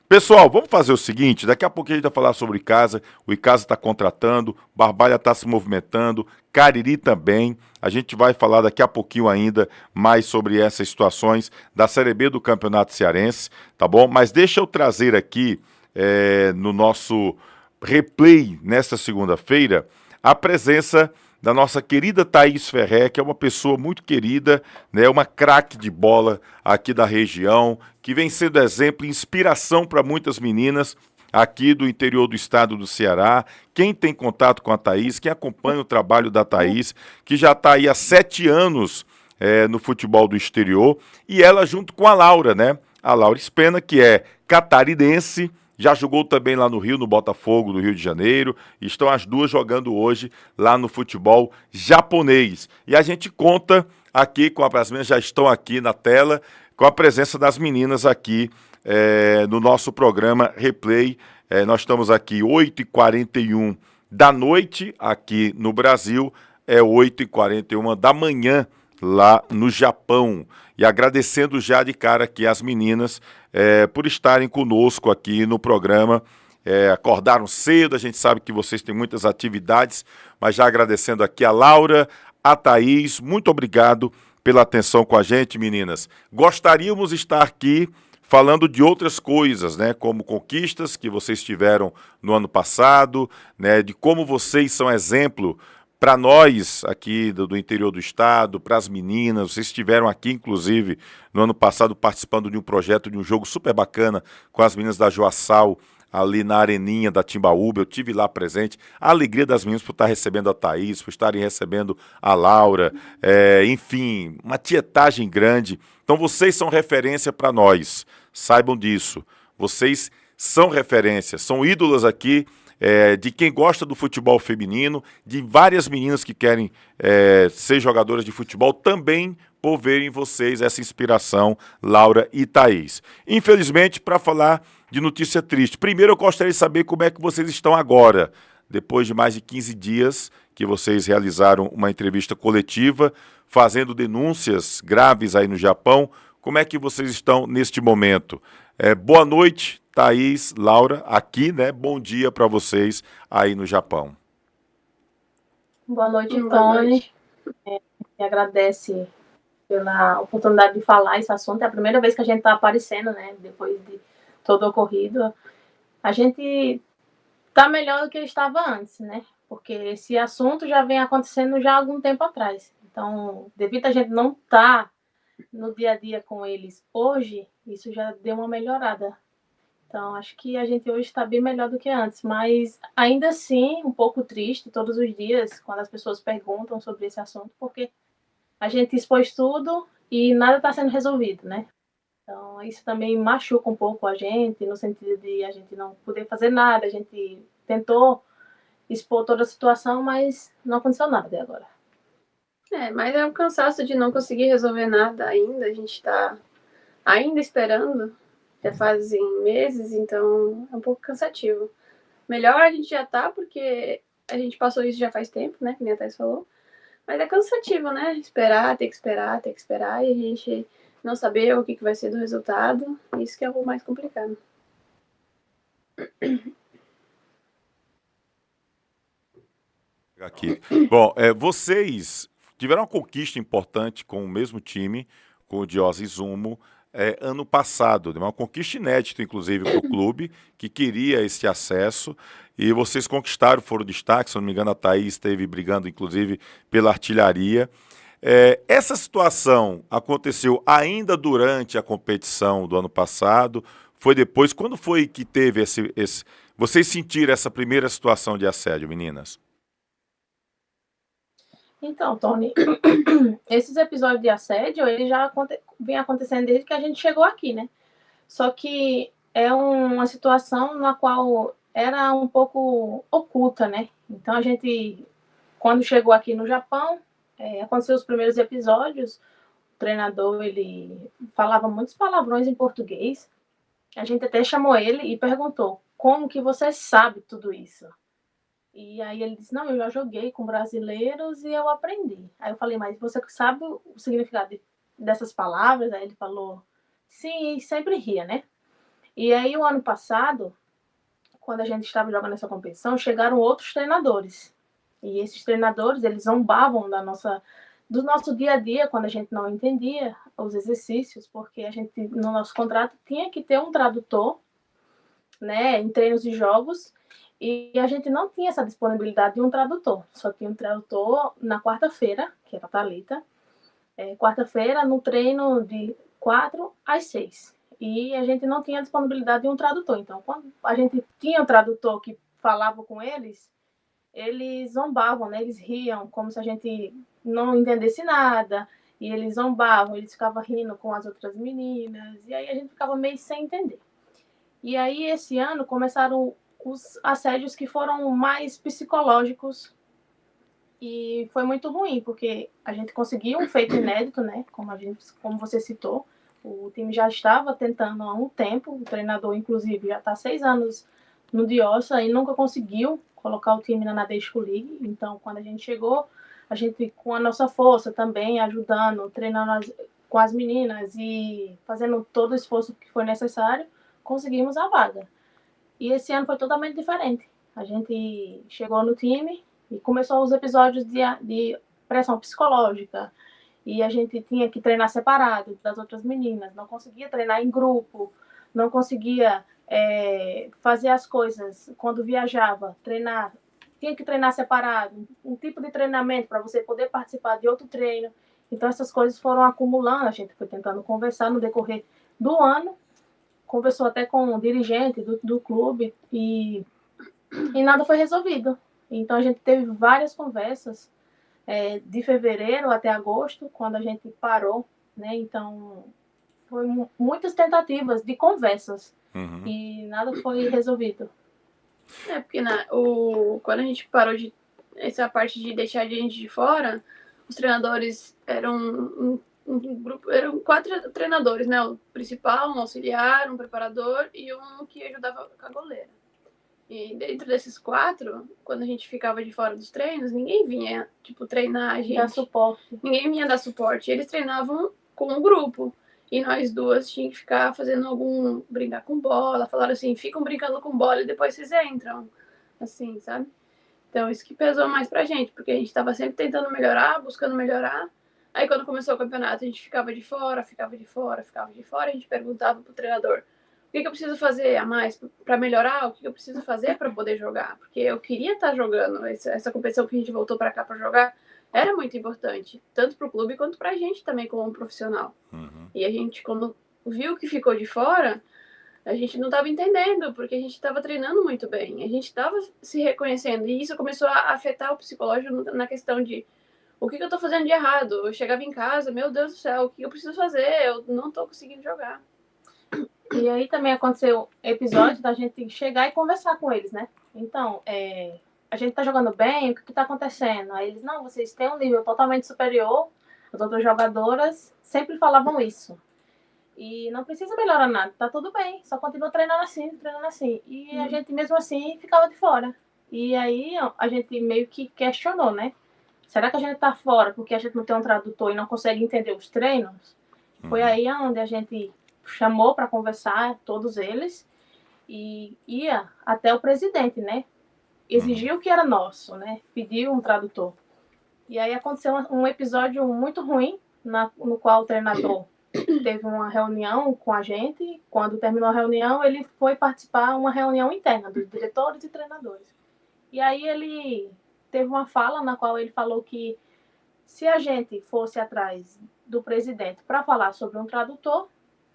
Pessoal, vamos fazer o seguinte, daqui a pouco a gente vai falar sobre Icasa, o Icasa está contratando, Barbalha está se movimentando, Cariri também, a gente vai falar daqui a pouquinho ainda mais sobre essas situações da Série B do Campeonato Cearense, tá bom? Mas deixa eu trazer aqui no nosso replay nesta segunda-feira a presença da nossa querida Thaís Ferré, que é uma pessoa muito querida, né, uma craque de bola aqui da região, que vem sendo exemplo e inspiração para muitas meninas aqui do interior do estado do Ceará. Quem tem contato com a Thaís, quem acompanha o trabalho da Thaís, que já está aí há 7 anos no futebol do exterior, e ela junto com a Laura, né? A Laura Spena, que é catarinense, já jogou também lá no Rio, no Botafogo do Rio de Janeiro. Estão as duas jogando hoje lá no futebol japonês. E a gente conta aqui com as meninas, já estão aqui na tela, com a presença das meninas aqui no nosso programa Replay. Nós estamos aqui 8h41 da noite aqui no Brasil, 8h41 da manhã lá no Japão. E agradecendo já de cara aqui as meninas por estarem conosco aqui no programa. Acordaram cedo, a gente sabe que vocês têm muitas atividades, mas já agradecendo aqui a Laura, a Thaís, muito obrigado pela atenção com a gente, meninas. Gostaríamos de estar aqui falando de outras coisas, né, como conquistas que vocês tiveram no ano passado, né, de como vocês são exemplo para nós aqui do interior do estado, para as meninas. Vocês estiveram aqui, inclusive, no ano passado, participando de um projeto, de um jogo super bacana com as meninas da Joaçal, ali na Areninha da Timbaúba. Eu tive lá presente. A alegria das meninas por estar recebendo a Thaís, por estarem recebendo a Laura, enfim, uma tietagem grande. Então vocês são referência para nós, saibam disso. Vocês são referência, são ídolas aqui, de quem gosta do futebol feminino, de várias meninas que querem ser jogadoras de futebol, também por verem vocês essa inspiração, Laura e Thaís. Infelizmente, para falar de notícia triste, primeiro eu gostaria de saber como é que vocês estão agora, depois de mais de 15 dias que vocês realizaram uma entrevista coletiva, fazendo denúncias graves aí no Japão. Como é que vocês estão neste momento? Boa noite, Thaís, Laura, aqui, né? Bom dia para vocês aí no Japão. Boa noite, Tony. Me agradece pela oportunidade de falar esse assunto. É a primeira vez que a gente está aparecendo, né? Depois de todo o ocorrido. A gente está melhor do que estava antes, né? Porque esse assunto já vem acontecendo já há algum tempo atrás. Então, devido a gente não estar no dia a dia com eles hoje, isso já deu uma melhorada. Então, acho que a gente hoje está bem melhor do que antes, mas ainda assim, um pouco triste todos os dias, quando as pessoas perguntam sobre esse assunto, porque a gente expôs tudo e nada está sendo resolvido, né? Então, isso também machuca um pouco a gente, no sentido de a gente não poder fazer nada. A gente tentou expor toda a situação, mas não aconteceu nada até agora. Mas é um cansaço de não conseguir resolver nada ainda. A gente está ainda esperando. Já fazem meses, então é um pouco cansativo. Melhor a gente já tá, porque a gente passou isso já faz tempo, né? Que nem a Thais falou. Mas é cansativo, né? Esperar, ter que esperar, e a gente não saber o que vai ser do resultado. Isso que é o mais complicado. Aqui. Bom, vocês tiveram uma conquista importante com o mesmo time, com o Diós Izumo, ano passado, uma conquista inédita, inclusive, para o clube, que queria esse acesso, e vocês conquistaram, foram destaque, se não me engano, a Thaís esteve brigando, inclusive, pela artilharia. Essa situação aconteceu ainda durante a competição do ano passado, foi depois, quando foi que teve vocês sentiram essa primeira situação de assédio, meninas? Então, Tony, esses episódios de assédio, ele já vem acontecendo desde que a gente chegou aqui, né? Só que é uma situação na qual era um pouco oculta, né? Então, a gente, quando chegou aqui no Japão, aconteceu os primeiros episódios, o treinador, ele falava muitos palavrões em português. A gente até chamou ele e perguntou, como que você sabe tudo isso? E aí ele disse, não, eu já joguei com brasileiros e eu aprendi. Aí eu falei, mas você sabe o significado dessas palavras? Aí ele falou, sim, e sempre ria, né? E aí, o ano passado, quando a gente estava jogando essa competição, chegaram outros treinadores. E esses treinadores, eles zombavam do nosso dia a dia, quando a gente não entendia os exercícios, porque a gente, no nosso contrato, tinha que ter um tradutor, né, em treinos e jogos, e a gente não tinha essa disponibilidade de um tradutor. Só tinha um tradutor na quarta-feira, que era a Thalita, quarta-feira, no treino de 4 às 6. E a gente não tinha disponibilidade de um tradutor. Então, quando a gente tinha um tradutor que falava com eles zombavam, né? Eles riam como se a gente não entendesse nada. E eles zombavam, eles ficavam rindo com as outras meninas. E aí a gente ficava meio sem entender. E aí, esse ano, começaram os assédios que foram mais psicológicos. E foi muito ruim, porque a gente conseguiu um feito inédito, né? Como você citou. O time já estava tentando há um tempo. O treinador, inclusive, já está há 6 anos no Diossa e nunca conseguiu colocar o time na Nadesco League. Então, quando a gente chegou, a gente, com a nossa força também, ajudando, treinando com as meninas e fazendo todo o esforço que foi necessário, conseguimos a vaga. E esse ano foi totalmente diferente. A gente chegou no time e começou os episódios de pressão psicológica. E a gente tinha que treinar separado das outras meninas, não conseguia treinar em grupo, não conseguia fazer as coisas quando viajava, treinar, tinha que treinar separado, um tipo de treinamento para você poder participar de outro treino. Então essas coisas foram acumulando, a gente foi tentando conversar no decorrer do ano, conversou até com o dirigente do clube e nada foi resolvido. Então a gente teve várias conversas, de fevereiro até agosto, quando a gente parou, né? Então, foi muitas tentativas de conversas e nada foi resolvido. Porque quando a gente parou essa parte de deixar a gente de fora, os treinadores eram um grupo, eram 4 treinadores, né? O principal, um auxiliar, um preparador e um que ajudava com a goleira. E dentro desses 4, quando a gente ficava de fora dos treinos, ninguém vinha, treinar a gente. Dar suporte. Ninguém vinha dar suporte. Eles treinavam com um grupo. E nós duas tínhamos que ficar fazendo brincar com bola. Falaram assim, ficam brincando com bola e depois vocês entram. Assim, sabe? Então, isso que pesou mais pra gente, porque a gente tava sempre tentando melhorar, buscando melhorar. Aí, quando começou o campeonato, a gente ficava de fora. A gente perguntava pro treinador, o que eu preciso fazer a mais para melhorar? O que eu preciso fazer para poder jogar? Porque eu queria estar jogando. Essa competição que a gente voltou para cá para jogar era muito importante, tanto para o clube quanto para a gente também como profissional. E a gente, quando viu que ficou de fora, a gente não estava entendendo, porque a gente estava treinando muito bem, a gente estava se reconhecendo. E isso começou a afetar o psicológico na questão de o que eu estou fazendo de errado? Eu chegava em casa, meu Deus do céu, o que eu preciso fazer? Eu não estou conseguindo jogar. E aí também aconteceu episódio da gente chegar e conversar com eles, né? Então, a gente tá jogando bem, o que tá acontecendo? Aí eles, não, vocês têm um nível totalmente superior, as outras jogadoras sempre falavam isso. E não precisa melhorar nada, tá tudo bem, só continua treinando assim. E a gente mesmo assim ficava de fora. E aí a gente meio que questionou, né? Será que a gente tá fora porque a gente não tem um tradutor e não consegue entender os treinos? Foi aí onde a gente chamou para conversar, todos eles, e ia até o presidente, né? Exigiu que era nosso, né? Pediu um tradutor. E aí aconteceu um episódio muito ruim, no qual o treinador teve uma reunião com a gente. Quando terminou a reunião, ele foi participar de uma reunião interna dos diretores e treinadores. E aí ele teve uma fala na qual ele falou que se a gente fosse atrás do presidente para falar sobre um tradutor,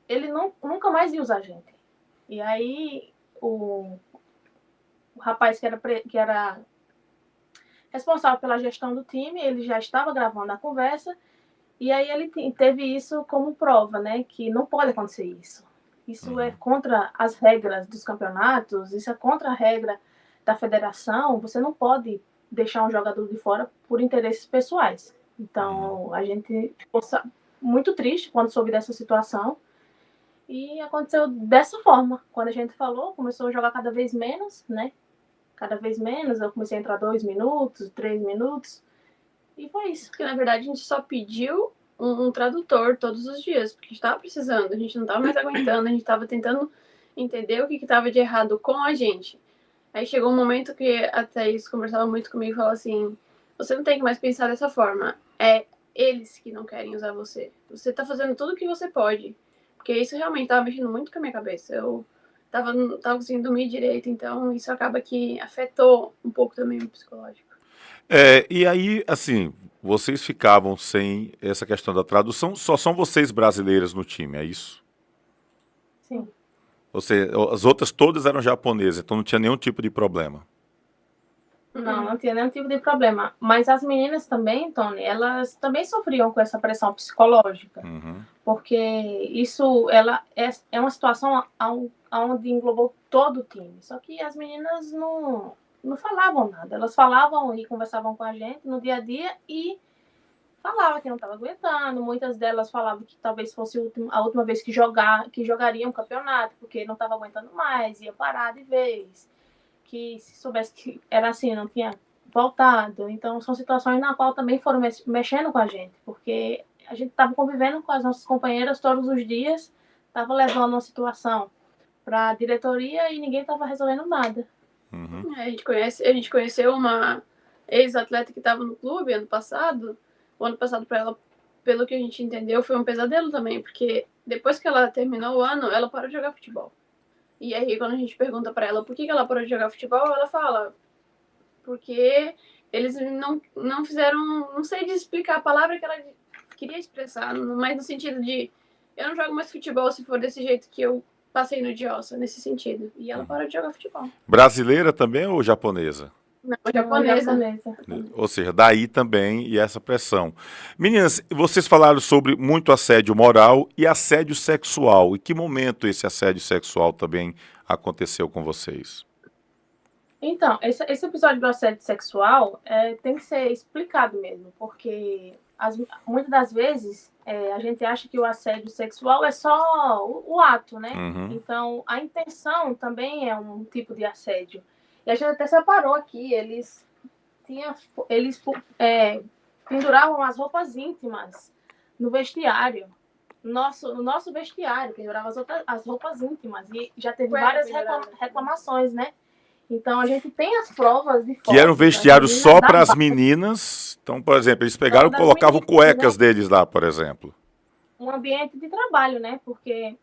ele nunca mais ia usar a gente. E aí o rapaz que era responsável pela gestão do time, ele já estava gravando a conversa, e aí ele teve isso como prova, né? Que não pode acontecer isso. Isso é contra as regras dos campeonatos, isso é contra a regra da federação. Você não pode deixar um jogador de fora por interesses pessoais. Então, a gente ficou muito triste quando soube dessa situação. E aconteceu dessa forma. Quando a gente falou, começou a jogar cada vez menos, né? Cada vez menos. Eu comecei a entrar 2 minutos, 3 minutos. E foi isso. Porque, na verdade, a gente só pediu um tradutor todos os dias, porque a gente estava precisando, a gente não estava mais aguentando, a gente estava tentando entender o que estava de errado com a gente. Aí chegou um momento que a Thaís conversava muito comigo e falou assim, você não tem que mais pensar dessa forma, é eles que não querem usar você. Você tá fazendo tudo o que você pode. Porque isso realmente tava mexendo muito com a minha cabeça. Eu não tava conseguindo dormir direito, então isso acaba que afetou um pouco também o psicológico. E aí, assim, vocês ficavam sem essa questão da tradução, só são vocês brasileiras no time, é isso? Sim. Ou seja, as outras todas eram japonesas, então não tinha nenhum tipo de problema. Não tinha nenhum tipo de problema. Mas as meninas também, Tony, elas também sofriam com essa pressão psicológica. Uhum. Porque isso é uma situação onde englobou todo o time. Só que as meninas não falavam nada. Elas falavam e conversavam com a gente no dia a dia e falavam que não estava aguentando. Muitas delas falavam que talvez fosse a última vez que jogariam um campeonato, porque não estava aguentando mais, ia parar de vez. Que se soubesse que era assim, não tinha voltado. Então, são situações na qual também foram mexendo com a gente, porque a gente estava convivendo com as nossas companheiras todos os dias, estava levando uma situação para a diretoria e ninguém estava resolvendo nada. Uhum. A gente conheceu uma ex-atleta que estava no clube ano passado. O ano passado para ela, pelo que a gente entendeu, foi um pesadelo também, porque depois que ela terminou o ano, ela parou de jogar futebol. E aí, quando a gente pergunta pra ela por que ela parou de jogar futebol, ela fala, porque eles não fizeram, não sei de explicar a palavra que ela queria expressar, mas no sentido de, eu não jogo mais futebol se for desse jeito que eu passei no Diossa, nesse sentido. E ela parou de jogar futebol. Brasileira também ou japonesa? Não, japonesa. Ou seja, daí também e essa pressão. Meninas, vocês falaram sobre muito assédio moral e assédio sexual. Em que momento esse assédio sexual também aconteceu com vocês? Então, esse episódio do assédio sexual tem que ser explicado mesmo, porque muitas das vezes a gente acha que o assédio sexual é só o ato, né? Uhum. Então, a intenção também é um tipo de assédio. E a gente até separou aqui, eles penduravam as roupas íntimas no vestiário, no nosso vestiário, penduravam as roupas íntimas, e já teve várias reclamações, né? Então a gente tem as provas de fotos. Que era um vestiário só para as meninas. Então, por exemplo, eles pegaram e colocavam cuecas deles lá, por exemplo. Um ambiente de trabalho, né? Porque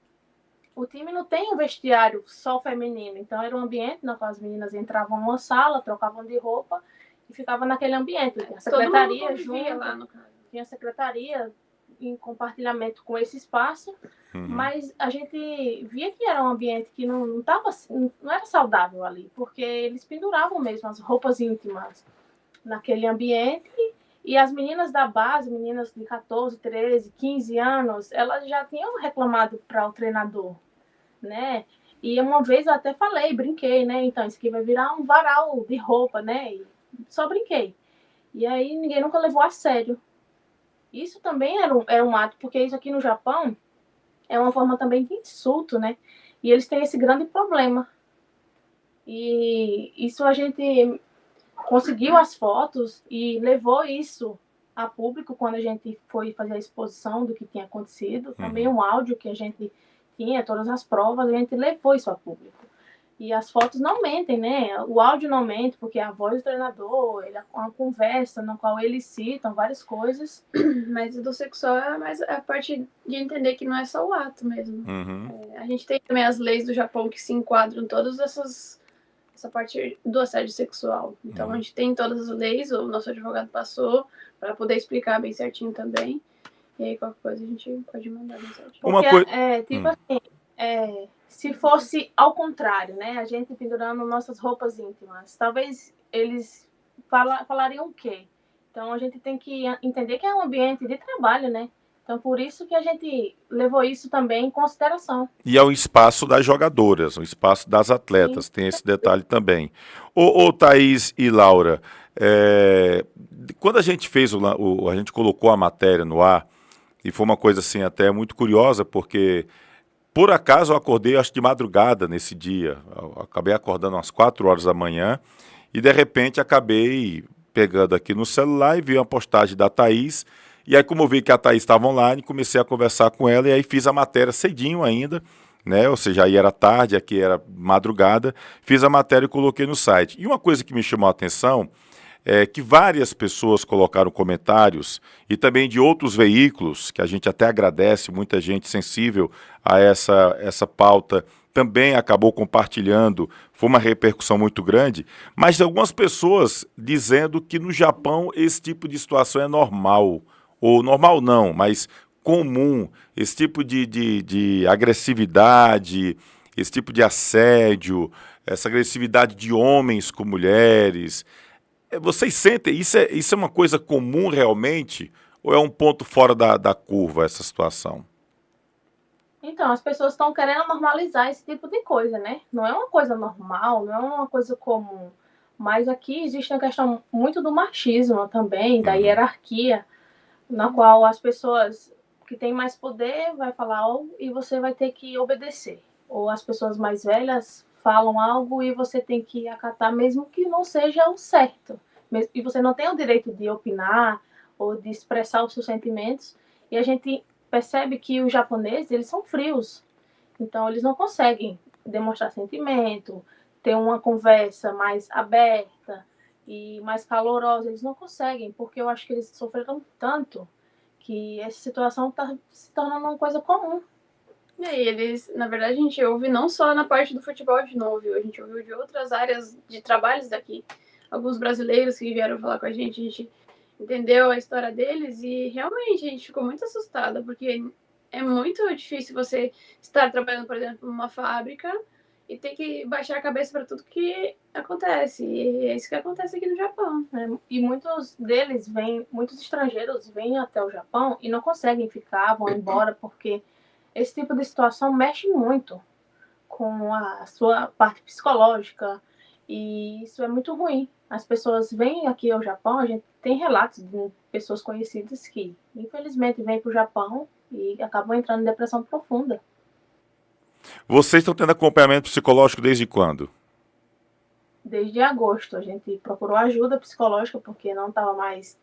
o time não tem um vestiário só feminino, então era um ambiente no qual as meninas entravam numa sala, trocavam de roupa e ficavam naquele ambiente. A secretaria junto, lá no caso. Tinha a secretaria em compartilhamento com esse espaço, mas a gente via que era um ambiente que não era saudável ali, porque eles penduravam mesmo as roupas íntimas naquele ambiente. E as meninas da base, meninas de 14, 13, 15 anos, elas já tinham reclamado para o treinador, né? E uma vez eu até falei, brinquei, né? Então, isso aqui vai virar um varal de roupa, né? E só brinquei. E aí ninguém nunca levou a sério. Isso também era um ato, porque isso aqui no Japão é uma forma também de insulto, né? E eles têm esse grande problema. E isso a gente conseguiu as fotos e levou isso a público quando a gente foi fazer a exposição do que tinha acontecido. Também um áudio que a gente tinha, todas as provas, a gente levou isso a público. E as fotos não mentem, né? O áudio não mente, porque é a voz do treinador, é uma conversa na qual eles citam várias coisas. Mas do sexual é mais a parte de entender que não é só o ato mesmo. A gente tem também as leis do Japão que se enquadram todas essa parte do assédio sexual. Então a gente tem todas as leis, o nosso advogado passou para poder explicar bem certinho também. E aí qualquer coisa a gente pode mandar mensagem. Se fosse ao contrário, né? A gente pendurando nossas roupas íntimas, talvez eles falariam o quê? Então a gente tem que entender que é um ambiente de trabalho, né? Então por isso que a gente levou isso também em consideração. E é o espaço das jogadoras, o espaço das atletas, sim, tem esse detalhe também. Ô Thaís e Laura, quando a gente fez a gente colocou a matéria no ar, e foi uma coisa assim até muito curiosa, porque por acaso eu acordei, acho de madrugada nesse dia, eu acabei acordando às 4 horas da manhã, e de repente acabei pegando aqui no celular e vi uma postagem da Thaís, e aí como eu vi que a Thaís estava online, comecei a conversar com ela, e aí fiz a matéria cedinho ainda, né? Ou seja, aí era tarde, aqui era madrugada. Fiz a matéria e coloquei no site. E uma coisa que me chamou a atenção é que várias pessoas colocaram comentários e também de outros veículos, que a gente até agradece, muita gente sensível a essa pauta também acabou compartilhando, foi uma repercussão muito grande, mas algumas pessoas dizendo que no Japão esse tipo de situação é normal, ou normal não, mas comum, esse tipo de agressividade, esse tipo de assédio, essa agressividade de homens com mulheres. Vocês sentem, isso é uma coisa comum realmente, ou é um ponto fora da curva essa situação? Então, as pessoas estão querendo normalizar esse tipo de coisa, né? Não é uma coisa normal, não é uma coisa comum. Mas aqui existe uma questão muito do machismo também, da hierarquia, na qual as pessoas que têm mais poder vai falar algo e você vai ter que obedecer. Ou as pessoas mais velhas falam algo e você tem que acatar, mesmo que não seja o certo. E você não tem o direito de opinar ou de expressar os seus sentimentos. E a gente percebe que os japoneses, eles são frios. Então, eles não conseguem demonstrar sentimento, ter uma conversa mais aberta e mais calorosa. Eles não conseguem, porque eu acho que eles sofreram tanto que essa situação está se tornando uma coisa comum. E aí, eles, na verdade, a gente ouve não só na parte do futebol de novo, a gente ouviu de outras áreas de trabalhos daqui. Alguns brasileiros que vieram falar com a gente entendeu a história deles e realmente a gente ficou muito assustada, porque é muito difícil você estar trabalhando, por exemplo, numa fábrica e ter que baixar a cabeça para tudo que acontece. E é isso que acontece aqui no Japão. E muitos deles muitos estrangeiros vêm até o Japão e não conseguem ficar, vão embora, porque esse tipo de situação mexe muito com a sua parte psicológica e isso é muito ruim. As pessoas vêm aqui ao Japão, a gente tem relatos de pessoas conhecidas que, infelizmente, vêm para o Japão e acabam entrando em depressão profunda. Vocês estão tendo acompanhamento psicológico desde quando? Desde agosto. A gente procurou ajuda psicológica porque não estava mais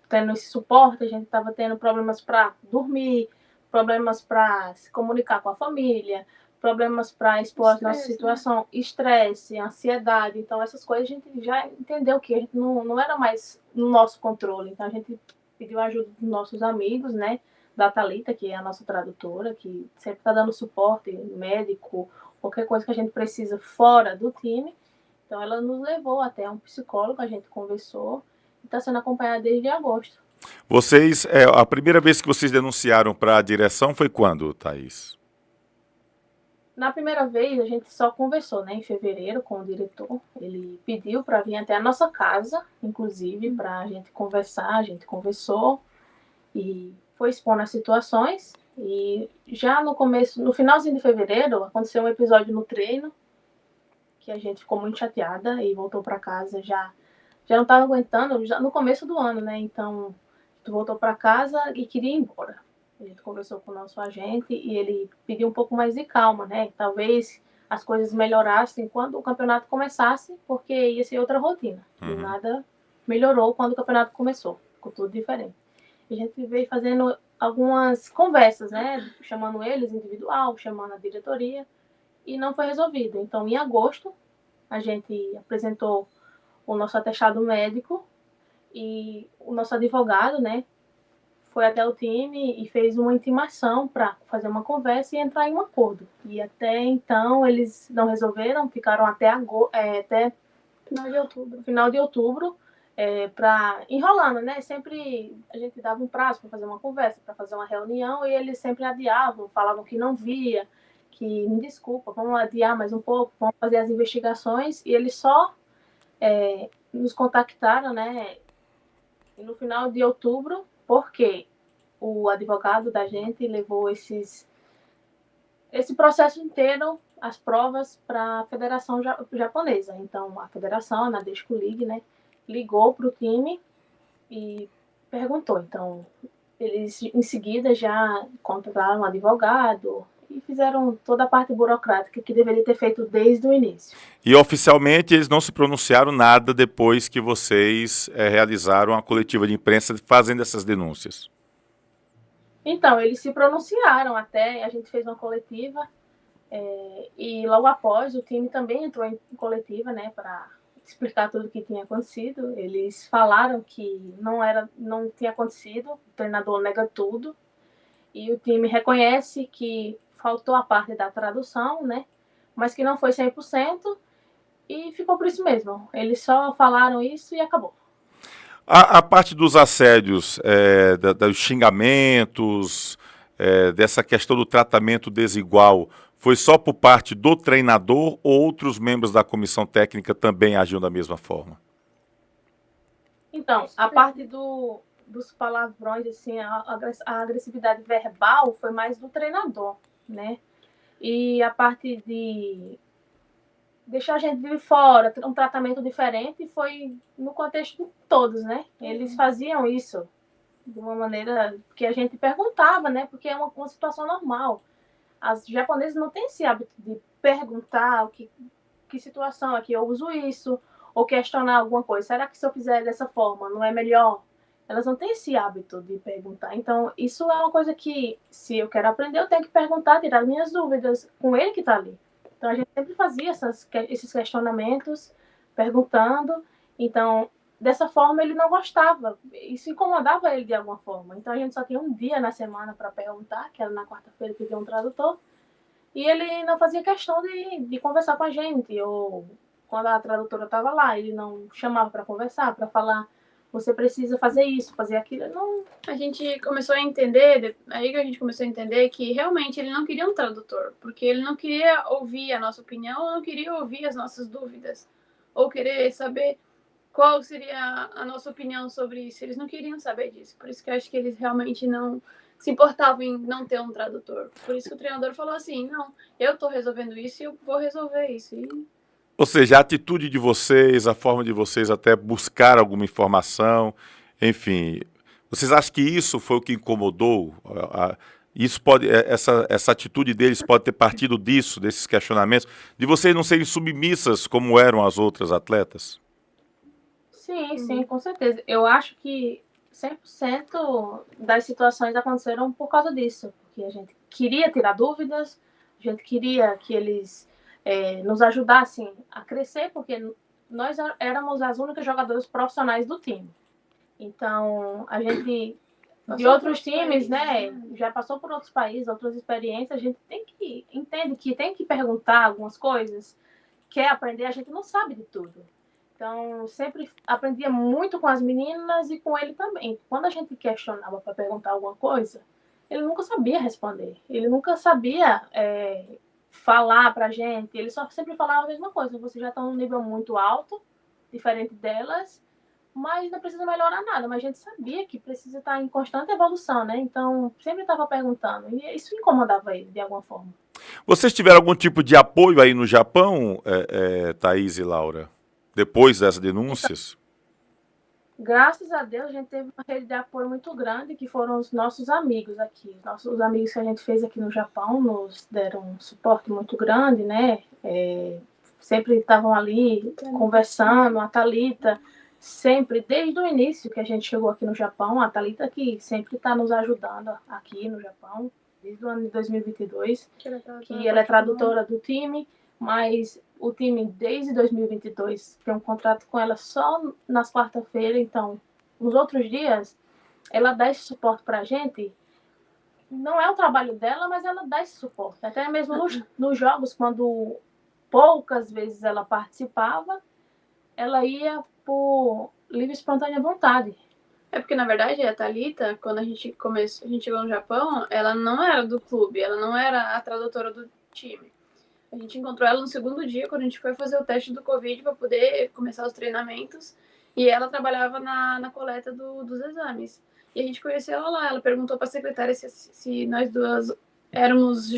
tendo esse suporte, a gente estava tendo problemas para dormir, problemas para se comunicar com a família, problemas para expor a nossa situação, estresse, ansiedade. Então, essas coisas a gente já entendeu que a gente não era mais no nosso controle. Então, a gente pediu ajuda dos nossos amigos, né? Da Thalita, que é a nossa tradutora, que sempre está dando suporte médico, qualquer coisa que a gente precisa fora do time. Então, ela nos levou até um psicólogo, a gente conversou e está sendo acompanhada desde agosto. Vocês, a primeira vez que vocês denunciaram para a direção foi quando, Thaís? Na primeira vez, a gente só conversou, né, em fevereiro com o diretor. Ele pediu para vir até a nossa casa, inclusive, para a gente conversar. A gente conversou e foi expondo as situações. E já no finalzinho de fevereiro, aconteceu um episódio no treino que a gente ficou muito chateada e voltou para casa já não estava aguentando, já no começo do ano, né? Então, a gente voltou para casa e queria ir embora. A gente conversou com o nosso agente e ele pediu um pouco mais de calma, né? Talvez as coisas melhorassem quando o campeonato começasse, porque ia ser outra rotina. E nada melhorou quando o campeonato começou. Ficou tudo diferente. E a gente veio fazendo algumas conversas, né? Chamando eles individual, chamando a diretoria. E não foi resolvido. Então, em agosto, a gente apresentou o nosso atestado médico e o nosso advogado, né? Foi até o time e fez uma intimação para fazer uma conversa e entrar em um acordo. E até então eles não resolveram, ficaram até final de outubro enrolando, né? Sempre a gente dava um prazo para fazer uma conversa, para fazer uma reunião e eles sempre adiavam, falavam que não via, que me desculpa, vamos adiar mais um pouco, vamos fazer as investigações e eles só nos contactaram, né? E no final de outubro, porque o advogado da gente levou esse processo inteiro, as provas, para a Federação Japonesa. Então, a Federação, a Nadeshiko League, né, ligou para o time e perguntou. Então, eles, em seguida, já contrataram um advogado e fizeram toda a parte burocrática que deveria ter feito desde o início. E oficialmente eles não se pronunciaram nada depois que vocês realizaram a coletiva de imprensa fazendo essas denúncias? Então, eles se pronunciaram até, a gente fez uma coletiva E logo após, o time também entrou em coletiva, né, para explicar tudo o que tinha acontecido. Eles falaram que não tinha acontecido, o treinador nega tudo, e o time reconhece que faltou a parte da tradução, né, mas que não foi 100%, e ficou por isso mesmo. Eles só falaram isso e acabou. A parte dos assédios, dos xingamentos, dessa questão do tratamento desigual, foi só por parte do treinador ou outros membros da comissão técnica também agiam da mesma forma? Então, a parte dos palavrões, assim, a agressividade verbal foi mais do treinador, né? E a parte de deixar a gente de fora, um tratamento diferente, foi no contexto de todos, né? Eles faziam isso de uma maneira que a gente perguntava, né? Porque é uma situação normal. As japonesas não têm esse hábito de perguntar que situação é que eu uso isso, ou questionar alguma coisa. Será que se eu fizer dessa forma não é melhor? Elas não têm esse hábito de perguntar. Então, isso é uma coisa que, se eu quero aprender, eu tenho que perguntar, tirar minhas dúvidas com ele que está ali. Então, a gente sempre fazia esses questionamentos, perguntando. Então, dessa forma, ele não gostava. Isso incomodava ele de alguma forma. Então, a gente só tinha um dia na semana para perguntar, que era na quarta-feira que tinha um tradutor. E ele não fazia questão de conversar com a gente. Ou quando a tradutora estava lá, ele não chamava para conversar, para falar, você precisa fazer isso, fazer aquilo. Não. A gente começou a entender, aí que a gente começou a entender que realmente ele não queria um tradutor, porque ele não queria ouvir a nossa opinião, ou não queria ouvir as nossas dúvidas, ou querer saber qual seria a nossa opinião sobre isso. Eles não queriam saber disso, por isso que eu acho que eles realmente não se importavam em não ter um tradutor. Por isso que o treinador falou assim, não, eu tô resolvendo isso e eu vou resolver isso. Ou seja, a atitude de vocês, a forma de vocês até buscar alguma informação, enfim, vocês acham que isso foi o que incomodou? Isso pode, essa atitude deles pode ter partido disso, desses questionamentos, de vocês não serem submissas como eram as outras atletas? Sim, com certeza. Eu acho que 100% das situações aconteceram por causa disso, porque a gente queria tirar dúvidas, a gente queria que eles nos ajudassem a crescer, porque nós éramos as únicas jogadoras profissionais do time. Então, a gente, de outros times, né, já passou por outros países, outras experiências, a gente entende que tem que perguntar algumas coisas, quer aprender, a gente não sabe de tudo. Então, sempre aprendia muito com as meninas e com ele também. Quando a gente questionava para perguntar alguma coisa, ele nunca sabia responder. Ele nunca sabia falar pra gente. Ele só sempre falava a mesma coisa. Você já está num nível muito alto, diferente delas, mas não precisa melhorar nada. Mas a gente sabia que precisa estar em constante evolução, né? Então, sempre estava perguntando. E isso incomodava ele, de alguma forma. Vocês tiveram algum tipo de apoio aí no Japão, Thaís e Laura? Depois das denúncias? Graças a Deus, a gente teve uma rede de apoio muito grande, que foram os nossos amigos aqui. Os amigos que a gente fez aqui no Japão nos deram um suporte muito grande, né? Sempre estavam ali conversando. A Thalita, sempre, desde o início que a gente chegou aqui no Japão, a Thalita que sempre está nos ajudando aqui no Japão, desde o ano de 2022, que ela é tradutora do time, mas o time, desde 2022, tem um contrato com ela só nas quarta-feiras. Então, nos outros dias, ela dá esse suporte para a gente. Não é o trabalho dela, mas ela dá esse suporte. Até mesmo nos jogos, quando poucas vezes ela participava, ela ia por livre e espontânea vontade. É porque, na verdade, a Thalita, quando a gente chegou no Japão, ela não era do clube, ela não era a tradutora do time. A gente encontrou ela no segundo dia, quando a gente foi fazer o teste do Covid para poder começar os treinamentos. E ela trabalhava na coleta dos exames. E a gente conheceu ela lá. Ela perguntou para a secretária se nós duas éramos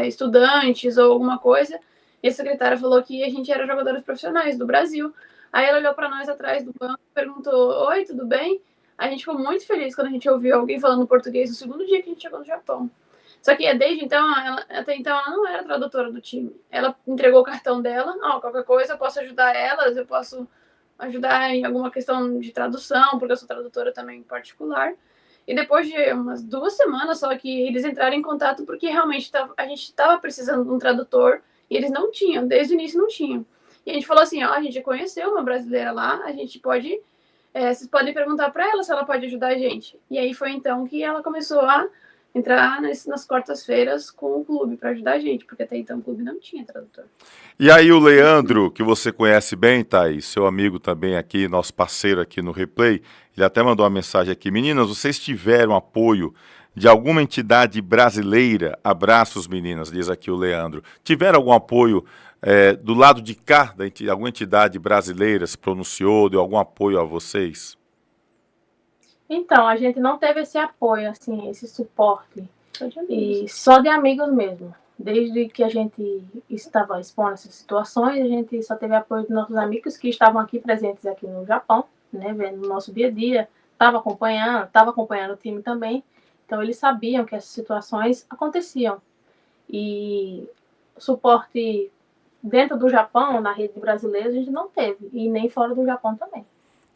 estudantes ou alguma coisa. E a secretária falou que a gente era jogadoras profissionais do Brasil. Aí ela olhou para nós atrás do banco e perguntou: oi, tudo bem? A gente ficou muito feliz quando a gente ouviu alguém falando português no segundo dia que a gente chegou no Japão. Só que desde então, até então, ela não era tradutora do time. Ela entregou o cartão dela, qualquer coisa, eu posso ajudar elas, eu posso ajudar em alguma questão de tradução, porque eu sou tradutora também em particular. E depois de umas 2 semanas só que eles entraram em contato porque realmente a gente estava precisando de um tradutor e eles não tinham, desde o início não tinham. E a gente falou assim, ó, a gente conheceu uma brasileira lá, a gente pode, vocês podem perguntar para ela se ela pode ajudar a gente. E aí foi então que ela começou a entrar nas quartas-feiras com o clube para ajudar a gente, porque até então o clube não tinha tradutor. E aí o Leandro, que você conhece bem, Thaís, seu amigo também aqui, nosso parceiro aqui no Replay, ele até mandou uma mensagem aqui. Meninas, vocês tiveram apoio de alguma entidade brasileira? Abraços, meninas, diz aqui o Leandro. Tiveram algum apoio do lado de cá, alguma entidade brasileira se pronunciou, deu algum apoio a vocês? Então, a gente não teve esse apoio, assim, esse suporte. E só de amigos mesmo. Desde que a gente estava expondo essas situações, a gente só teve apoio dos nossos amigos que estavam aqui presentes aqui no Japão, né, vendo o nosso dia a dia, estava acompanhando o time também. Então, eles sabiam que essas situações aconteciam. E suporte dentro do Japão, na rede brasileira, a gente não teve. E nem fora do Japão também.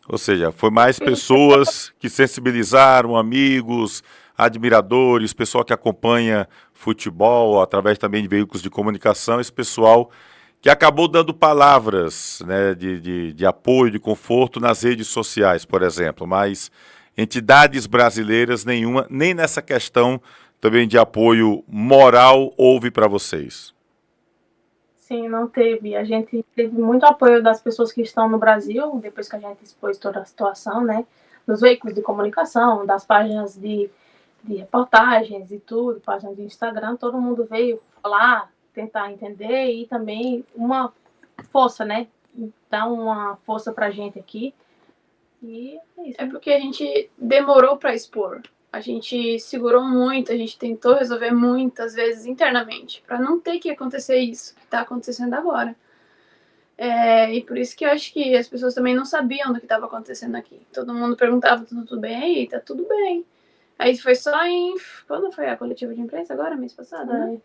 Ou seja, foi mais pessoas que sensibilizaram, amigos, admiradores, pessoal que acompanha futebol através também de veículos de comunicação, esse pessoal que acabou dando palavras, né, de apoio, de conforto nas redes sociais, por exemplo, mas entidades brasileiras nenhuma, nem nessa questão também de apoio moral houve para vocês. Sim, não teve. A gente teve muito apoio das pessoas que estão no Brasil, depois que a gente expôs toda a situação, né? Dos veículos de comunicação, das páginas de reportagens e tudo, páginas de Instagram, todo mundo veio falar, tentar entender e também uma força, né? Dar uma força pra gente aqui. E é isso. É porque a gente demorou para expor. A gente segurou muito, a gente tentou resolver muitas vezes internamente, para não ter que acontecer isso que está acontecendo agora. E por isso que eu acho que as pessoas também não sabiam do que estava acontecendo aqui. Todo mundo perguntava, tudo bem? Tá tudo bem. Aí foi só em... Quando foi a coletiva de imprensa? Agora, mês passado, né?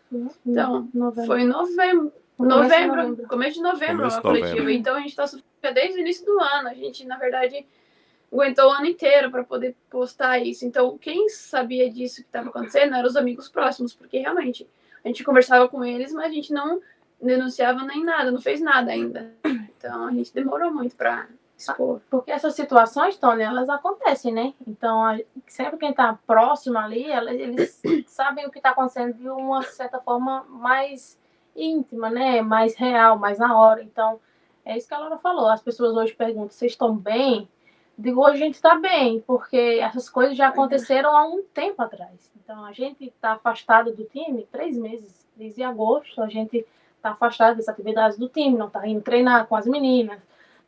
Então, foi em novembro. Começo de novembro a coletiva. Então a gente está sofrendo desde o início do ano. A gente, na verdade, aguentou o ano inteiro para poder postar isso. Então, quem sabia disso que estava acontecendo eram os amigos próximos, porque realmente a gente conversava com eles, mas a gente não denunciava nem nada, não fez nada ainda. Então, a gente demorou muito para expor. Porque essas situações, Tony, elas acontecem, né? Então, sempre quem está próximo ali, eles sabem o que está acontecendo de uma certa forma mais íntima, né? Mais real, mais na hora. Então, é isso que a Laura falou. As pessoas hoje perguntam, vocês estão bem? Digo, hoje a gente está bem, porque essas coisas já aconteceram há um tempo atrás. Então, a gente está afastado do time 3 meses. Desde agosto, a gente está afastado das atividades do time, não está indo treinar com as meninas,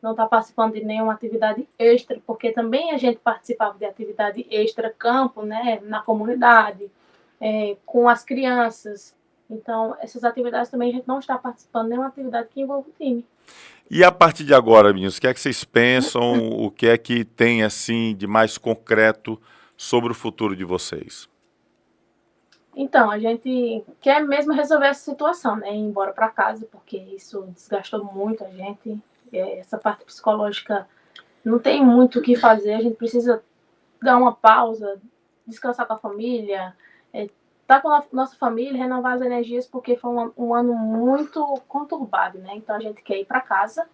não está participando de nenhuma atividade extra, porque também a gente participava de atividade extra-campo, né, na comunidade, com as crianças. Então, essas atividades também a gente não está participando de nenhuma atividade que envolva o time. E a partir de agora, meninos, o que é que vocês pensam? O que é que tem, assim, de mais concreto sobre o futuro de vocês? Então, a gente quer mesmo resolver essa situação, né? Ir embora para casa, porque isso desgastou muito a gente. Essa parte psicológica não tem muito o que fazer. A gente precisa dar uma pausa, descansar com a família, estar com a nossa família, renovar as energias, porque foi um ano muito conturbado, né? Então, a gente quer ir para casa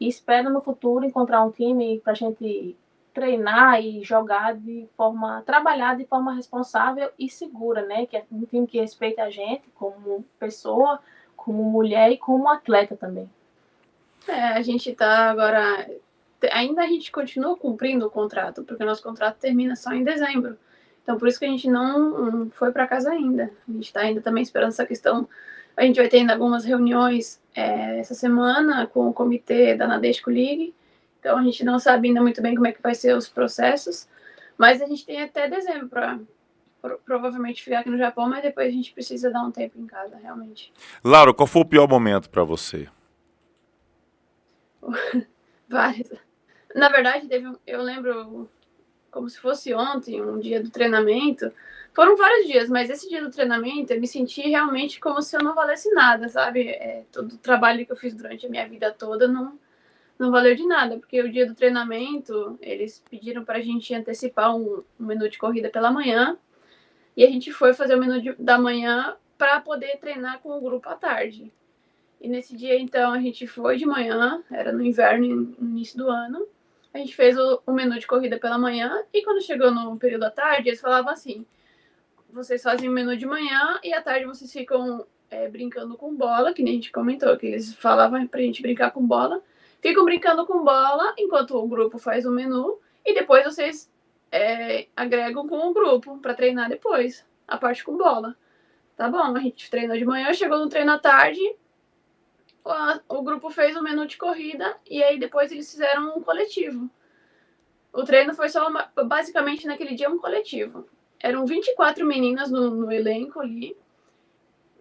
e espera no futuro encontrar um time para a gente treinar e trabalhar de forma responsável e segura, né? Que é um time que respeita a gente como pessoa, como mulher e como atleta também. A gente tá agora... Ainda a gente continua cumprindo o contrato, porque o nosso contrato termina só em dezembro. Então, por isso que a gente não foi para casa ainda. A gente está ainda também esperando essa questão. A gente vai ter ainda algumas reuniões essa semana com o comitê da Nadeshiko League. Então, a gente não sabe ainda muito bem como é que vai ser os processos. Mas a gente tem até dezembro para provavelmente ficar aqui no Japão, mas depois a gente precisa dar um tempo em casa, realmente. Laura, qual foi o pior momento para você? Vários. Na verdade, eu lembro como se fosse ontem, um dia do treinamento. Foram vários dias, mas esse dia do treinamento eu me senti realmente como se eu não valesse nada, sabe? Todo o trabalho que eu fiz durante a minha vida toda não valeu de nada, porque o dia do treinamento, eles pediram pra gente antecipar um menu de corrida pela manhã, e a gente foi fazer o menu da manhã para poder treinar com o grupo à tarde. E nesse dia, então, a gente foi de manhã, era no inverno, no início do ano, a gente fez o menu de corrida pela manhã, e quando chegou no período da tarde, eles falavam assim, vocês fazem o menu de manhã, e à tarde vocês ficam brincando com bola, que nem a gente comentou, que eles falavam pra gente brincar com bola, ficam brincando com bola enquanto o grupo faz o menu, e depois vocês agregam com o grupo para treinar depois, a parte com bola. Tá bom, a gente treinou de manhã, chegou no treino à tarde, o grupo fez o menu de corrida e aí depois eles fizeram um coletivo. O treino foi só, basicamente, naquele dia um coletivo. Eram 24 meninas no elenco ali.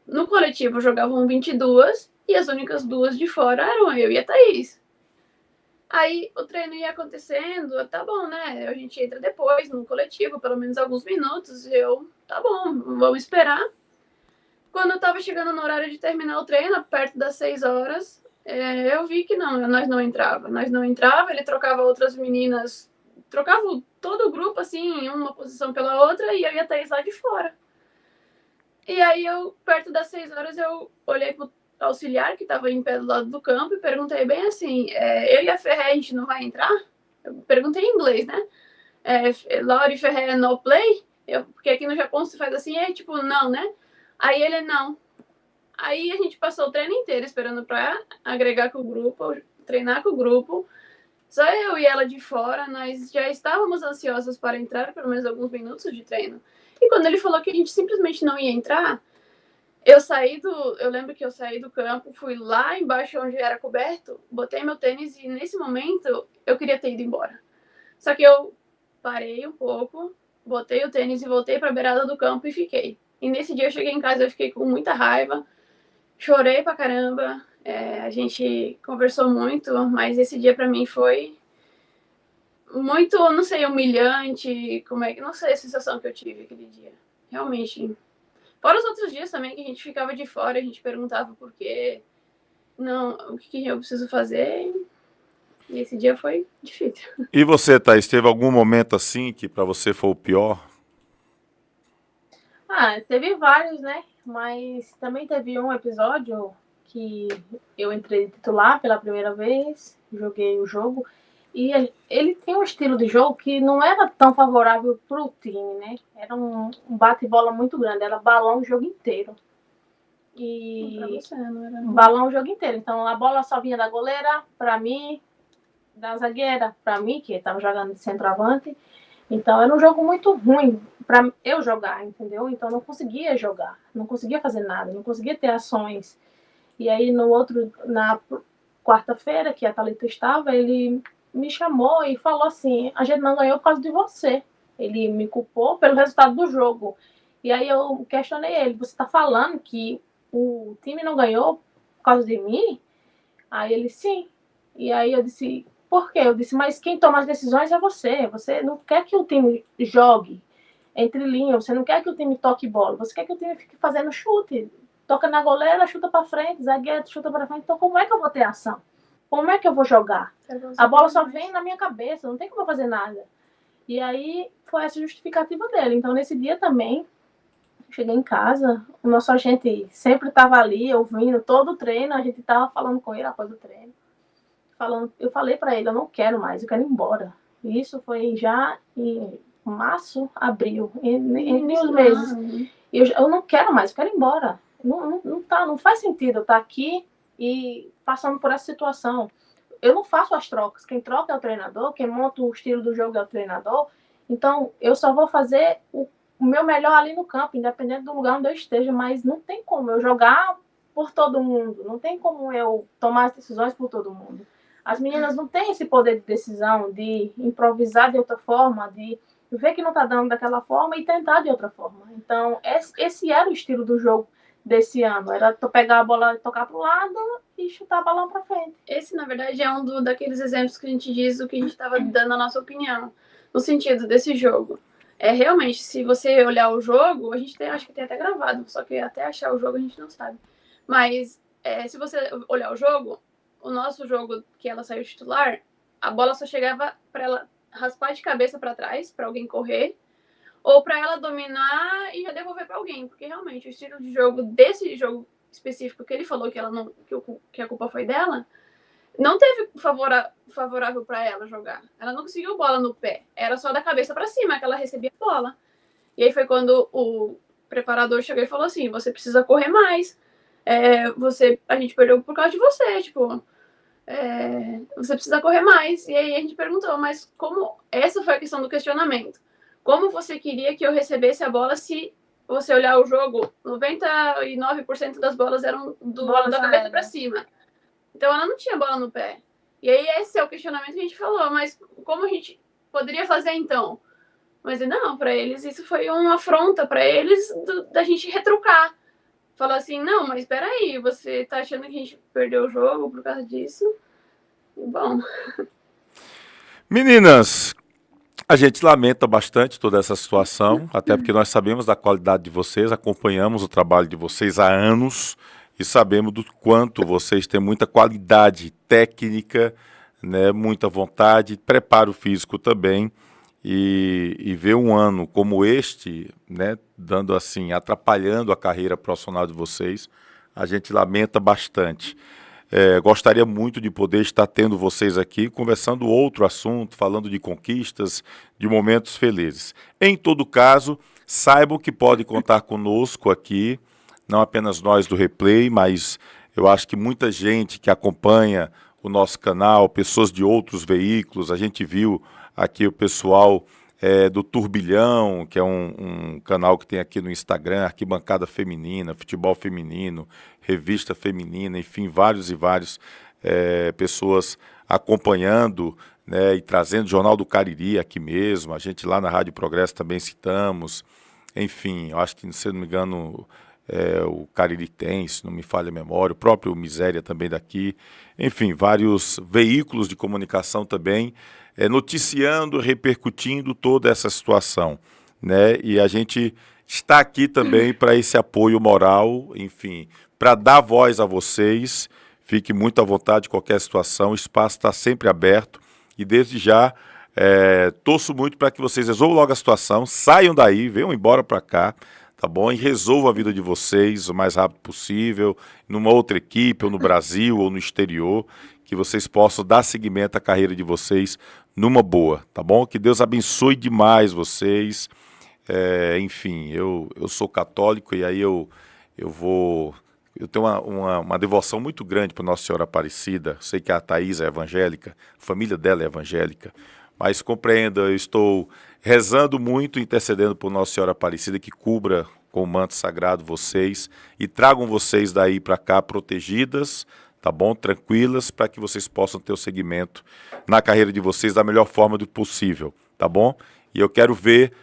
No coletivo jogavam 22 e as únicas 2 de fora eram eu e a Thaís. Aí o treino ia acontecendo, tá bom, né? A gente entra depois no coletivo, pelo menos alguns minutos. Tá bom, vamos esperar. Quando eu tava chegando no horário de terminar o treino, perto das 6 horas, eu vi que nós não entrava. Nós não entrava, ele trocava outras meninas, trocava todo o grupo, assim, uma posição pela outra, e eu ia Thaís lá de fora. E aí, perto das 6 horas, eu olhei pro auxiliar, que estava em pé do lado do campo, e perguntei bem assim, eu e a Ferré, a gente não vai entrar? Eu perguntei em inglês, né? Laura e Ferré no play? Porque aqui no Japão se faz assim, tipo, não, né? Aí ele, não. Aí a gente passou o treino inteiro esperando pra agregar com o grupo, treinar com o grupo. Só eu e ela de fora, nós já estávamos ansiosas para entrar, pelo menos alguns minutos de treino. E quando ele falou que a gente simplesmente não ia entrar, eu lembro que eu saí do campo, fui lá embaixo onde era coberto, botei meu tênis e nesse momento eu queria ter ido embora. Só que eu parei um pouco, botei o tênis e voltei para a beirada do campo e fiquei. E nesse dia eu cheguei em casa, eu fiquei com muita raiva, chorei pra caramba, a gente conversou muito, mas esse dia pra mim foi muito, não sei, humilhante, não sei a sensação que eu tive aquele dia, realmente. Fora os outros dias também, que a gente ficava de fora, a gente perguntava por quê, o que eu preciso fazer, e esse dia foi difícil. E você, Thaís, teve algum momento assim que pra você foi o pior? Teve vários, né? Mas também teve um episódio que eu entrei titular pela primeira vez, joguei o jogo, e ele tem um estilo de jogo que não era tão favorável pro time, né? Era um bate-bola muito grande, era balão o jogo inteiro. E Pra você, não era... balão o jogo inteiro. Então a bola só vinha da goleira pra mim, da zagueira pra mim, que estava jogando de centroavante. Então era um jogo muito ruim para eu jogar, entendeu? Então não conseguia jogar, não conseguia fazer nada, não conseguia ter ações. E aí na quarta-feira que a Thalita estava, ele me chamou e falou assim, a gente não ganhou por causa de você. Ele me culpou pelo resultado do jogo. E aí eu questionei ele, você está falando que o time não ganhou por causa de mim? Aí ele, sim. E aí eu disse, por quê? Eu disse, mas quem toma as decisões é você. Você não quer que o time jogue entre linhas, você não quer que o time toque bola, você quer que o time fique fazendo chute. Toca na goleira, chuta pra frente, zagueiro, chuta pra frente. Então como é que eu vou ter ação? Como é que eu vou jogar? A bola só vem na minha cabeça, não tem como eu fazer nada. E aí foi essa justificativa dele. Então nesse dia também, cheguei em casa, o nosso agente sempre estava ali, ouvindo todo o treino, a gente estava falando com ele após o treino. Eu falei para ele, eu não quero mais, eu quero ir embora. Isso foi já em março, abril, em uns meses. Eu não quero mais, eu quero ir embora. Não faz sentido eu estar aqui e passando por essa situação. Eu não faço as trocas, quem troca é o treinador, quem monta o estilo do jogo é o treinador. Então, eu só vou fazer o meu melhor ali no campo, independente do lugar onde eu esteja, mas não tem como eu jogar por todo mundo, não tem como eu tomar as decisões por todo mundo. As meninas não têm esse poder de decisão, de improvisar de outra forma, de ver que não está dando daquela forma e tentar de outra forma. Então, esse era o estilo do jogo desse ano. Era pegar a bola e tocar para o lado e chutar a balão para frente. Esse, na verdade, é um daqueles exemplos que a gente diz do que a gente estava dando a nossa opinião, no sentido desse jogo. Realmente, se você olhar o jogo, a gente acho que tem até gravado, só que até achar o jogo a gente não sabe. Mas, se você olhar o jogo, o nosso jogo que ela saiu titular, a bola só chegava para ela raspar de cabeça para trás, para alguém correr, ou para ela dominar e já devolver para alguém, porque realmente o estilo de jogo desse jogo específico que ele falou que ela não que a culpa foi dela, não teve favorável para ela jogar. Ela não conseguiu bola no pé, era só da cabeça para cima que ela recebia a bola. E aí foi quando o preparador chegou e falou assim: você precisa correr mais. A gente perdeu por causa de você, tipo, você precisa correr mais. E aí a gente perguntou, mas como, essa foi a questão do questionamento, como você queria que eu recebesse a bola se você olhar o jogo, 99% das bolas eram da cabeça para cima. Então ela não tinha bola no pé. E aí esse é o questionamento que a gente falou, mas como a gente poderia fazer então? Mas não, para eles isso foi uma afronta para eles da gente retrucar. Falar assim, não, mas espera aí, você tá achando que a gente perdeu o jogo por causa disso? Bom. Meninas, a gente lamenta bastante toda essa situação, até porque nós sabemos da qualidade de vocês, acompanhamos o trabalho de vocês há anos e sabemos do quanto vocês têm muita qualidade técnica, né, muita vontade, preparo físico também. E ver um ano como este, né, dando assim, atrapalhando a carreira profissional de vocês, a gente lamenta bastante. Gostaria muito de poder estar tendo vocês aqui, conversando outro assunto, falando de conquistas, de momentos felizes. Em todo caso, saibam que pode contar conosco aqui, não apenas nós do Replay, mas eu acho que muita gente que acompanha o nosso canal, pessoas de outros veículos, a gente viu aqui o pessoal do Turbilhão, que é um canal que tem aqui no Instagram, Arquibancada Feminina, Futebol Feminino, Revista Feminina, enfim, vários e vários pessoas acompanhando, né, e trazendo o Jornal do Cariri aqui mesmo, a gente lá na Rádio Progresso também citamos, enfim, eu acho que, se não me engano, o Cariri tem, se não me falha a memória, o próprio Miséria também daqui, enfim, vários veículos de comunicação também, noticiando, repercutindo toda essa situação, né? E a gente está aqui também para esse apoio moral, enfim, para dar voz a vocês. Fique muito à vontade em qualquer situação, o espaço está sempre aberto e desde já torço muito para que vocês resolvam logo a situação, saiam daí, venham embora para cá, tá bom? E resolvam a vida de vocês o mais rápido possível, numa outra equipe, ou no Brasil, ou no exterior, que vocês possam dar seguimento à carreira de vocês numa boa, tá bom? Que Deus abençoe demais vocês. Enfim, eu sou católico e aí eu tenho uma devoção muito grande para Nossa Senhora Aparecida. Sei que a Thaís é evangélica, a família dela é evangélica, mas compreenda, eu estou rezando muito, intercedendo por Nossa Senhora Aparecida que cubra com o manto sagrado vocês e tragam vocês daí para cá protegidas, tá bom? Tranquilas, para que vocês possam ter o seguimento na carreira de vocês da melhor forma do possível, tá bom? E eu quero ver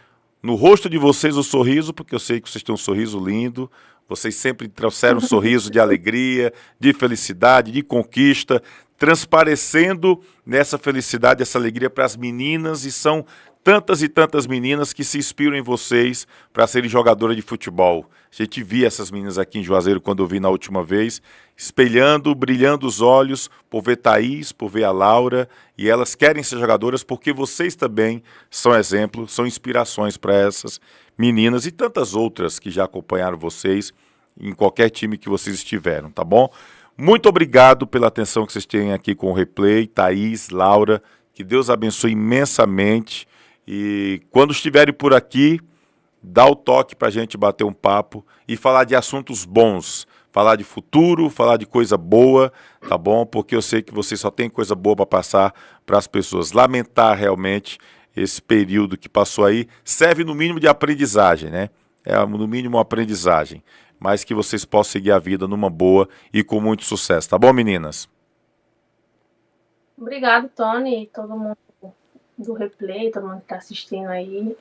no rosto de vocês o sorriso, porque eu sei que vocês têm um sorriso lindo, vocês sempre trouxeram um sorriso de alegria, de felicidade, de conquista, transparecendo nessa felicidade, essa alegria para as meninas, e são tantas e tantas meninas que se inspiram em vocês para serem jogadoras de futebol. A gente via essas meninas aqui em Juazeiro quando eu vi na última vez, espelhando, brilhando os olhos por ver Thaís, por ver a Laura, e elas querem ser jogadoras porque vocês também são exemplos, são inspirações para essas meninas e tantas outras que já acompanharam vocês em qualquer time que vocês estiveram, tá bom? Muito obrigado pela atenção que vocês têm aqui com o Replay, Thaís, Laura, que Deus abençoe imensamente. E quando estiverem por aqui, dá o toque para a gente bater um papo e falar de assuntos bons, falar de futuro, falar de coisa boa, tá bom? Porque eu sei que vocês só tem coisa boa para passar para as pessoas. Lamentar realmente esse período que passou aí, serve no mínimo de aprendizagem, né? No mínimo uma aprendizagem, mas que vocês possam seguir a vida numa boa e com muito sucesso, tá bom, meninas? Obrigado, Tony, todo mundo do Replay, todo mundo que está assistindo aí.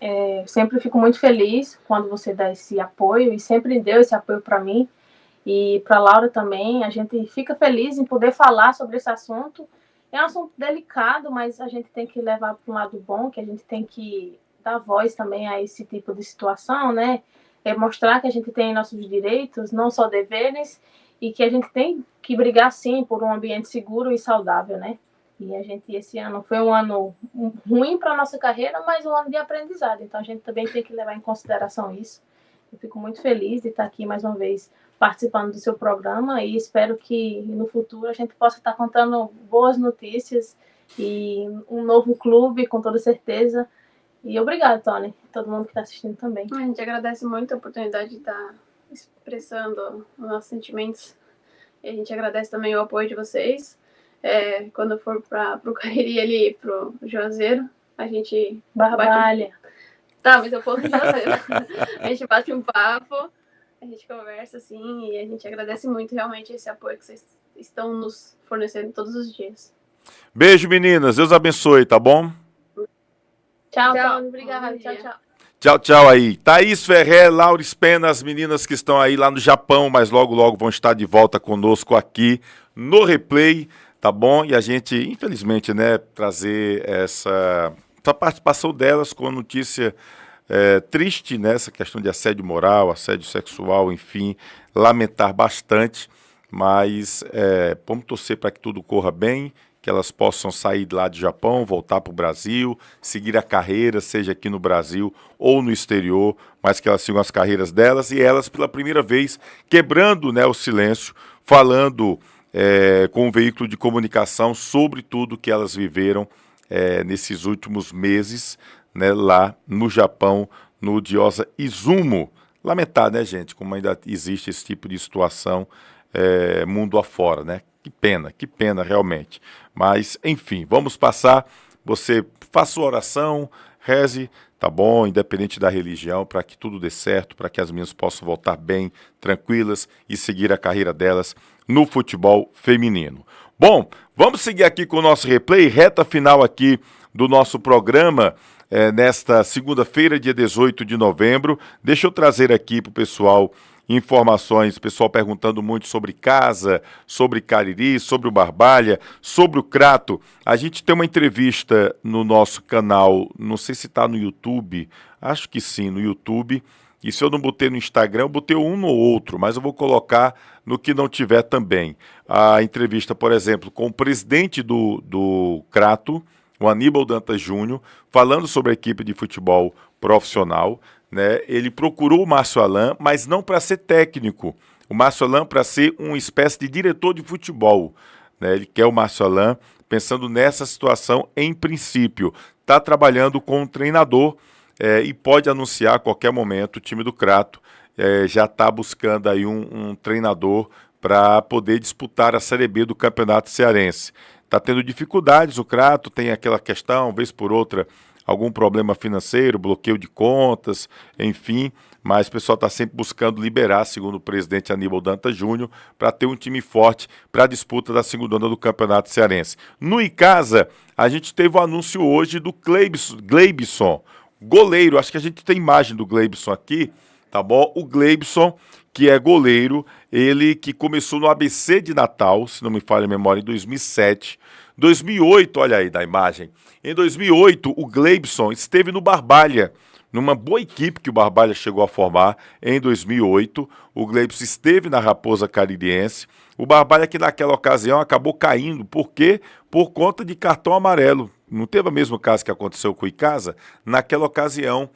Sempre fico muito feliz quando você dá esse apoio, e sempre deu esse apoio para mim e para Laura também. A gente fica feliz em poder falar sobre esse assunto. É um assunto delicado, mas a gente tem que levar para um lado bom, que a gente tem que dar voz também a esse tipo de situação, né? Mostrar que a gente tem nossos direitos, não só deveres, e que a gente tem que brigar, sim, por um ambiente seguro e saudável, né? E a gente, esse ano foi um ano ruim para a nossa carreira, mas um ano de aprendizado. Então, a gente também tem que levar em consideração isso. Eu fico muito feliz de estar aqui mais uma vez participando do seu programa e espero que no futuro a gente possa estar contando boas notícias e um novo clube, com toda certeza. E obrigado, Tony, todo mundo que está assistindo também. A gente agradece muito a oportunidade de estar expressando os nossos sentimentos. E a gente agradece também o apoio de vocês. Quando eu for para o Cariri ali, para o Juazeiro, a gente... Barbalha. Tá, mas eu vou pro Juazeiro. A gente bate um papo, a gente conversa, assim, e a gente agradece muito realmente esse apoio que vocês estão nos fornecendo todos os dias. Beijo, meninas. Deus abençoe, tá bom? Tchau, Tchau. Tony. Obrigada. Tchau, tchau. Tchau, tchau aí. Thaís Ferrer, Laures Pena, as meninas que estão aí lá no Japão, mas logo, logo vão estar de volta conosco aqui no Replay, tá bom? E a gente, infelizmente, né, trazer essa participação delas com a notícia triste, né, essa questão de assédio moral, assédio sexual, enfim, lamentar bastante, mas vamos torcer para que tudo corra bem, que elas possam sair lá do Japão, voltar para o Brasil, seguir a carreira, seja aqui no Brasil ou no exterior, mas que elas sigam as carreiras delas e elas, pela primeira vez, quebrando, né, o silêncio, falando com o veículo de comunicação sobre tudo que elas viveram nesses últimos meses, né, lá no Japão, no Diosa Izumo. Lamentar, né, gente, como ainda existe esse tipo de situação mundo afora, né? Que pena realmente. Mas, enfim, vamos passar. Você faça sua oração, reze, tá bom? Independente da religião, para que tudo dê certo, para que as meninas possam voltar bem, tranquilas e seguir a carreira delas no futebol feminino. Bom, vamos seguir aqui com o nosso replay, reta final aqui do nosso programa, nesta segunda-feira, dia 18 de novembro. Deixa eu trazer aqui para o pessoal informações, pessoal perguntando muito sobre casa, sobre Cariri, sobre o Barbalha, sobre o Crato. A gente tem uma entrevista no nosso canal, não sei se está no YouTube, acho que sim, no YouTube. E se eu não botei no Instagram, eu botei um no outro, mas eu vou colocar no que não tiver também. A entrevista, por exemplo, com o presidente do Crato, o Aníbal Dantas Júnior, falando sobre a equipe de futebol profissional, né? Ele procurou o Márcio Alain, mas não para ser técnico. O Márcio Alain para ser uma espécie de diretor de futebol, né? Ele quer o Márcio Alain pensando nessa situação em princípio. Está trabalhando com um treinador e pode anunciar a qualquer momento. O time do Crato já está buscando aí um treinador para poder disputar a Série B do Campeonato Cearense. Está tendo dificuldades, o Crato tem aquela questão, vez por outra, algum problema financeiro, bloqueio de contas, enfim, mas o pessoal está sempre buscando liberar, segundo o presidente Aníbal Dantas Júnior, para ter um time forte para a disputa da segunda onda do Campeonato Cearense. No Icasa, a gente teve o anúncio hoje do Gleibson, goleiro, acho que a gente tem imagem do Gleibson aqui, tá bom? O Gleibson, que é goleiro, ele que começou no ABC de Natal, se não me falha a memória, em 2007. 2008, olha aí da imagem. Em 2008, o Gleibson esteve no Barbalha, numa boa equipe que o Barbalha chegou a formar em 2008. O Gleibson esteve na Raposa Caririense. O Barbalha que naquela ocasião acabou caindo. Por quê? Por conta de cartão amarelo. Não teve o mesmo caso que aconteceu com o Icasa? Naquela ocasião,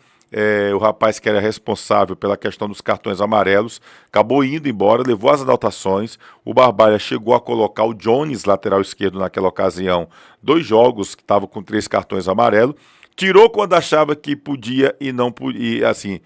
o rapaz que era responsável pela questão dos cartões amarelos acabou indo embora, levou as anotações. O Barbalha chegou a colocar o Jones, lateral esquerdo, naquela ocasião, 2 jogos que estavam com 3 cartões amarelos. Tirou quando achava que podia e não podia, assim,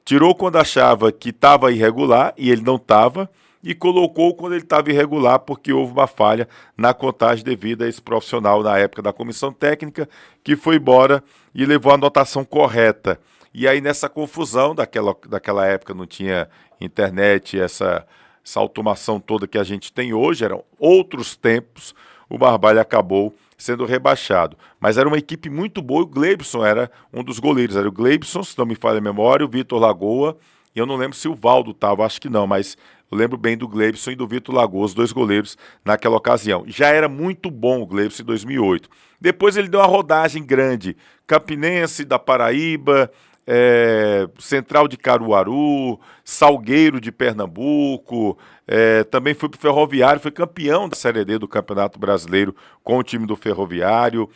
tirou quando achava que estava irregular e ele não estava, e colocou quando ele estava irregular porque houve uma falha na contagem devido a esse profissional na época da comissão técnica que foi embora e levou a anotação correta. E aí nessa confusão daquela época não tinha internet, essa automação toda que a gente tem hoje, eram outros tempos, o Barbalha acabou sendo rebaixado. Mas era uma equipe muito boa, o Gleibson era um dos goleiros, era o Gleibson, se não me falha a memória, o Vitor Lagoa, e eu não lembro se o Valdo estava, acho que não, mas eu lembro bem do Gleibson e do Vitor Lagoa, os 2 goleiros naquela ocasião. Já era muito bom o Gleibson em 2008. Depois ele deu uma rodagem grande, Campinense, da Paraíba, Central de Caruaru, Salgueiro de Pernambuco, também foi para o Ferroviário, foi campeão da Série D do Campeonato Brasileiro com o time do Ferroviário.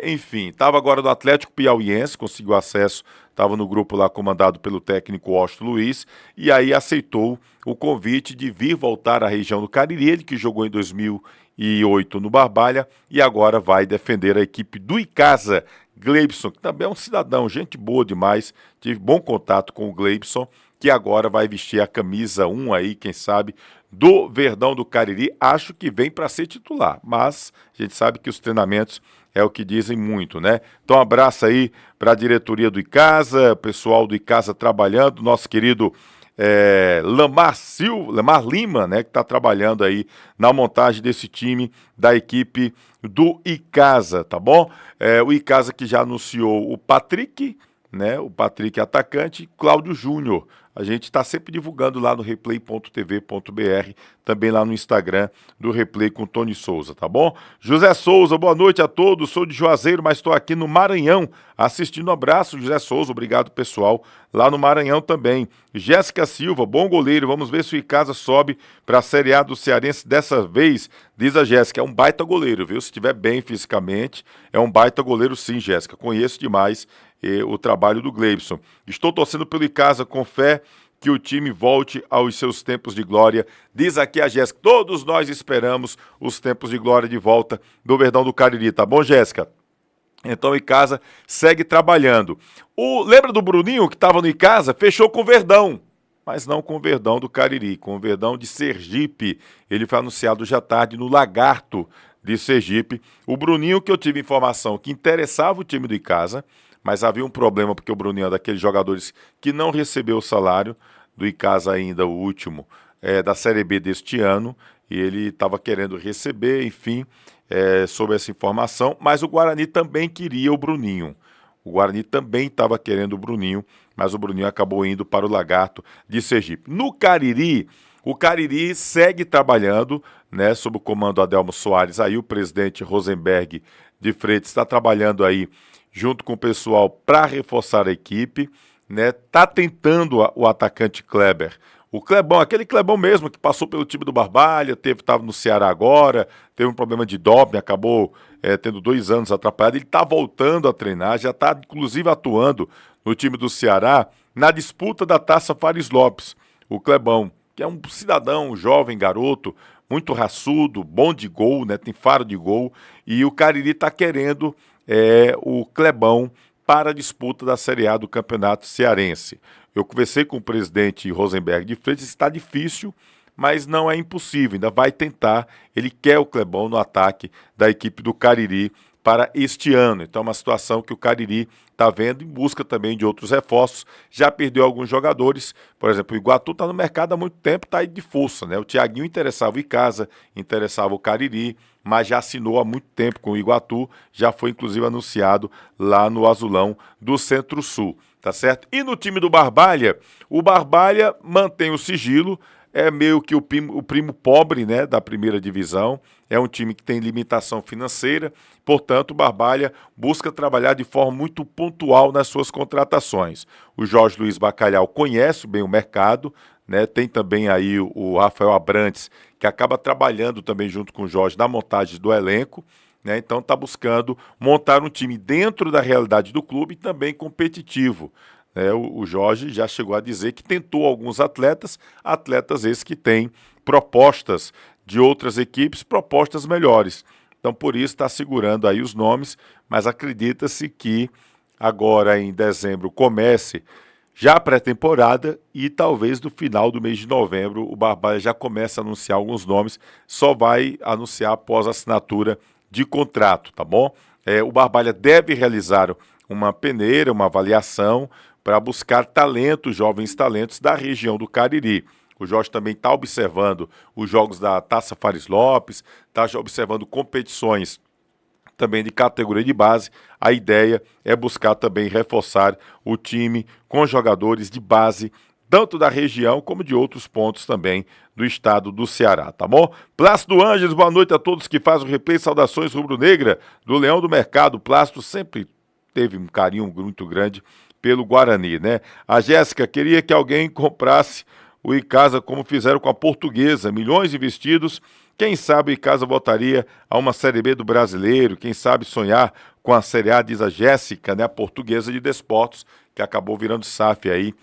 Enfim, estava agora no Atlético Piauiense, conseguiu acesso, estava no grupo lá comandado pelo técnico Washington Luiz, e aí aceitou o convite de vir voltar à região do Cariri, ele que jogou em 2008 no Barbalha, e agora vai defender a equipe do Icasa. Gleibson, que também é um cidadão, gente boa demais, tive bom contato com o Gleibson, que agora vai vestir a camisa 1 aí, quem sabe, do Verdão do Cariri. Acho que vem para ser titular, mas a gente sabe que os treinamentos é o que dizem muito, né? Então, um abraço aí para a diretoria do Icasa, pessoal do Icasa trabalhando, nosso querido Lamar Lima, né, que está trabalhando aí na montagem desse time da equipe do Icasa, tá bom? O Icasa que já anunciou o Patrick, né, o Patrick atacante, Cláudio Júnior. A gente está sempre divulgando lá no replay.tv.br, também lá no Instagram do Replay com Tony Souza, tá bom? José Souza, boa noite a todos, sou de Juazeiro, mas estou aqui no Maranhão assistindo. Um abraço, José Souza, obrigado pessoal, lá no Maranhão também. Jéssica Silva, bom goleiro, vamos ver se o Icasa sobe para a Série A do Cearense dessa vez, diz a Jéssica, é um baita goleiro, viu? Se estiver bem fisicamente, é um baita goleiro sim, Jéssica, conheço demais o trabalho do Gleibson. Estou torcendo pelo Icasa com fé que o time volte aos seus tempos de glória. Diz aqui a Jéssica, todos nós esperamos os tempos de glória de volta do Verdão do Cariri, tá bom, Jéssica? Então o Icasa segue trabalhando. Lembra do Bruninho que estava no Icasa? Fechou com o Verdão, mas não com o Verdão do Cariri, com o Verdão de Sergipe. Ele foi anunciado já tarde no Lagarto de Sergipe. O Bruninho, que eu tive informação que interessava o time do Icasa, mas havia um problema porque o Bruninho é daqueles jogadores que não recebeu o salário do Icasa ainda, o último, da Série B deste ano, e ele estava querendo receber, enfim, sobre essa informação, mas o Guarani também queria o Bruninho. O Guarani também estava querendo o Bruninho, mas o Bruninho acabou indo para o Lagarto de Sergipe. No Cariri, o Cariri segue trabalhando, né, sob o comando do Adelmo Soares, aí o presidente Rosenberg de Freitas está trabalhando aí junto com o pessoal para reforçar a equipe, né? Tá tentando o atacante Kleber. O Clebão, aquele Clebão mesmo que passou pelo time do Barbalha, estava no Ceará agora, teve um problema de doping, acabou tendo 2 anos atrapalhado. Ele está voltando a treinar, já está inclusive atuando no time do Ceará na disputa da Taça Fares Lopes. O Clebão, que é um cidadão, um jovem garoto, muito raçudo, bom de gol, né? Tem faro de gol, e o Cariri está querendo o Clebão para a disputa da Série A do Campeonato Cearense. Eu conversei com o presidente Rosenberg de Freitas, está difícil, mas não é impossível, ainda vai tentar. Ele quer o Clebão no ataque da equipe do Cariri para este ano. Então é uma situação que o Cariri está vendo em busca também de outros reforços. Já perdeu alguns jogadores, por exemplo, o Iguatu está no mercado há muito tempo, está aí de força, né? O Thiaguinho interessava o Icasa, interessava o Cariri, mas já assinou há muito tempo com o Iguatu, já foi inclusive anunciado lá no Azulão do Centro-Sul, tá certo? E no time do Barbalha, o Barbalha mantém o sigilo, é meio que o primo pobre, né, da primeira divisão, é um time que tem limitação financeira, portanto o Barbalha busca trabalhar de forma muito pontual nas suas contratações. O Jorge Luiz Bacalhau conhece bem o mercado, né, tem também aí o Rafael Abrantes, que acaba trabalhando também junto com o Jorge na montagem do elenco, né, então está buscando montar um time dentro da realidade do clube e também competitivo. O Jorge já chegou a dizer que tentou alguns atletas esses que têm propostas de outras equipes, propostas melhores. Então, por isso, está segurando aí os nomes, mas acredita-se que agora em dezembro comece já a pré-temporada e talvez no final do mês de novembro o Barbalha já comece a anunciar alguns nomes, só vai anunciar após a assinatura de contrato, tá bom? O Barbalha deve realizar uma peneira, uma avaliação, para buscar talentos, jovens talentos da região do Cariri. O Jorge também está observando os jogos da Taça Fares Lopes, está observando competições também de categoria de base. A ideia é buscar também reforçar o time com jogadores de base, tanto da região como de outros pontos também do estado do Ceará, tá bom? Plácido Ângeles, boa noite a todos que fazem o replay. Saudações rubro-negra do Leão do Mercado. Plácido sempre teve um carinho muito grande pelo Guarani, né? A Jéssica queria que alguém comprasse o Icasa como fizeram com a Portuguesa, milhões investidos. Quem sabe o Icasa voltaria a uma Série B do Brasileiro, quem sabe sonhar com a Série A, diz a Jéssica, né? A Portuguesa de Desportos, que acabou virando SAF aí.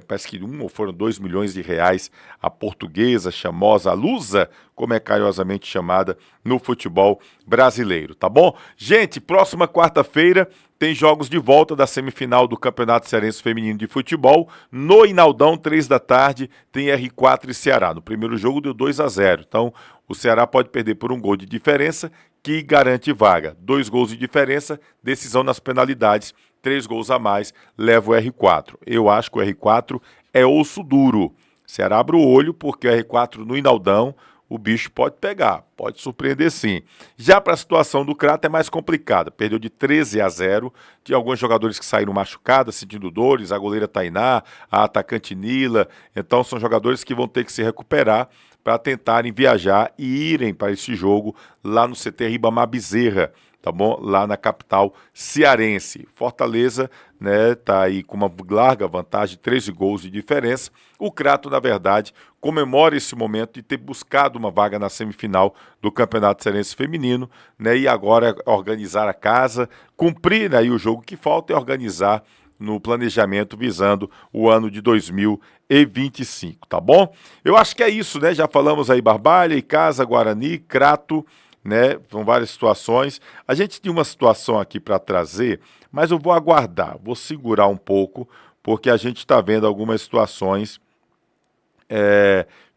Parece que ou foram 2 milhões de reais a Portuguesa, Chamosa, a Lusa, como é carinhosamente chamada no futebol brasileiro, tá bom? Gente, próxima quarta-feira tem jogos de volta da semifinal do Campeonato Cearense Feminino de Futebol. No Inaldão, 3 da tarde, tem R4 e Ceará. No primeiro jogo deu 2-0, então o Ceará pode perder por um gol de diferença, que garante vaga. 2 gols de diferença, decisão nas penalidades. 3 gols a mais, leva o R4. Eu acho que o R4 é osso duro. Ceará abre o olho, porque o R4 no Inaldão, o bicho pode pegar, pode surpreender sim. Já para a situação do Crato é mais complicada. Perdeu de 13-0, tinha alguns jogadores que saíram machucados, sentindo dores, a goleira Tainá, a atacante Nila. Então são jogadores que vão ter que se recuperar para tentarem viajar e irem para esse jogo lá no CT Ribamar Bezerra, tá bom? Lá na capital cearense. Fortaleza, né, tá aí com uma larga vantagem, 13 gols de diferença. O Crato, na verdade, comemora esse momento de ter buscado uma vaga na semifinal do Campeonato Cearense Feminino, né, e agora organizar a casa, cumprir, né, aí o jogo que falta e organizar no planejamento visando o ano de 2025, tá bom? Eu acho que é isso, né? Já falamos aí Barbalha, Icasa, Guarani, Crato, né? São várias situações. A gente tem uma situação aqui para trazer, mas eu vou aguardar, vou segurar um pouco, porque a gente está vendo algumas situações.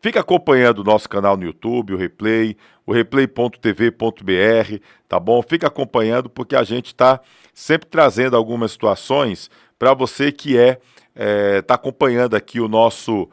Fica acompanhando o nosso canal no YouTube, o replay.tv.br, tá bom? Fica acompanhando, porque a gente está sempre trazendo algumas situações para você que está acompanhando aqui o nosso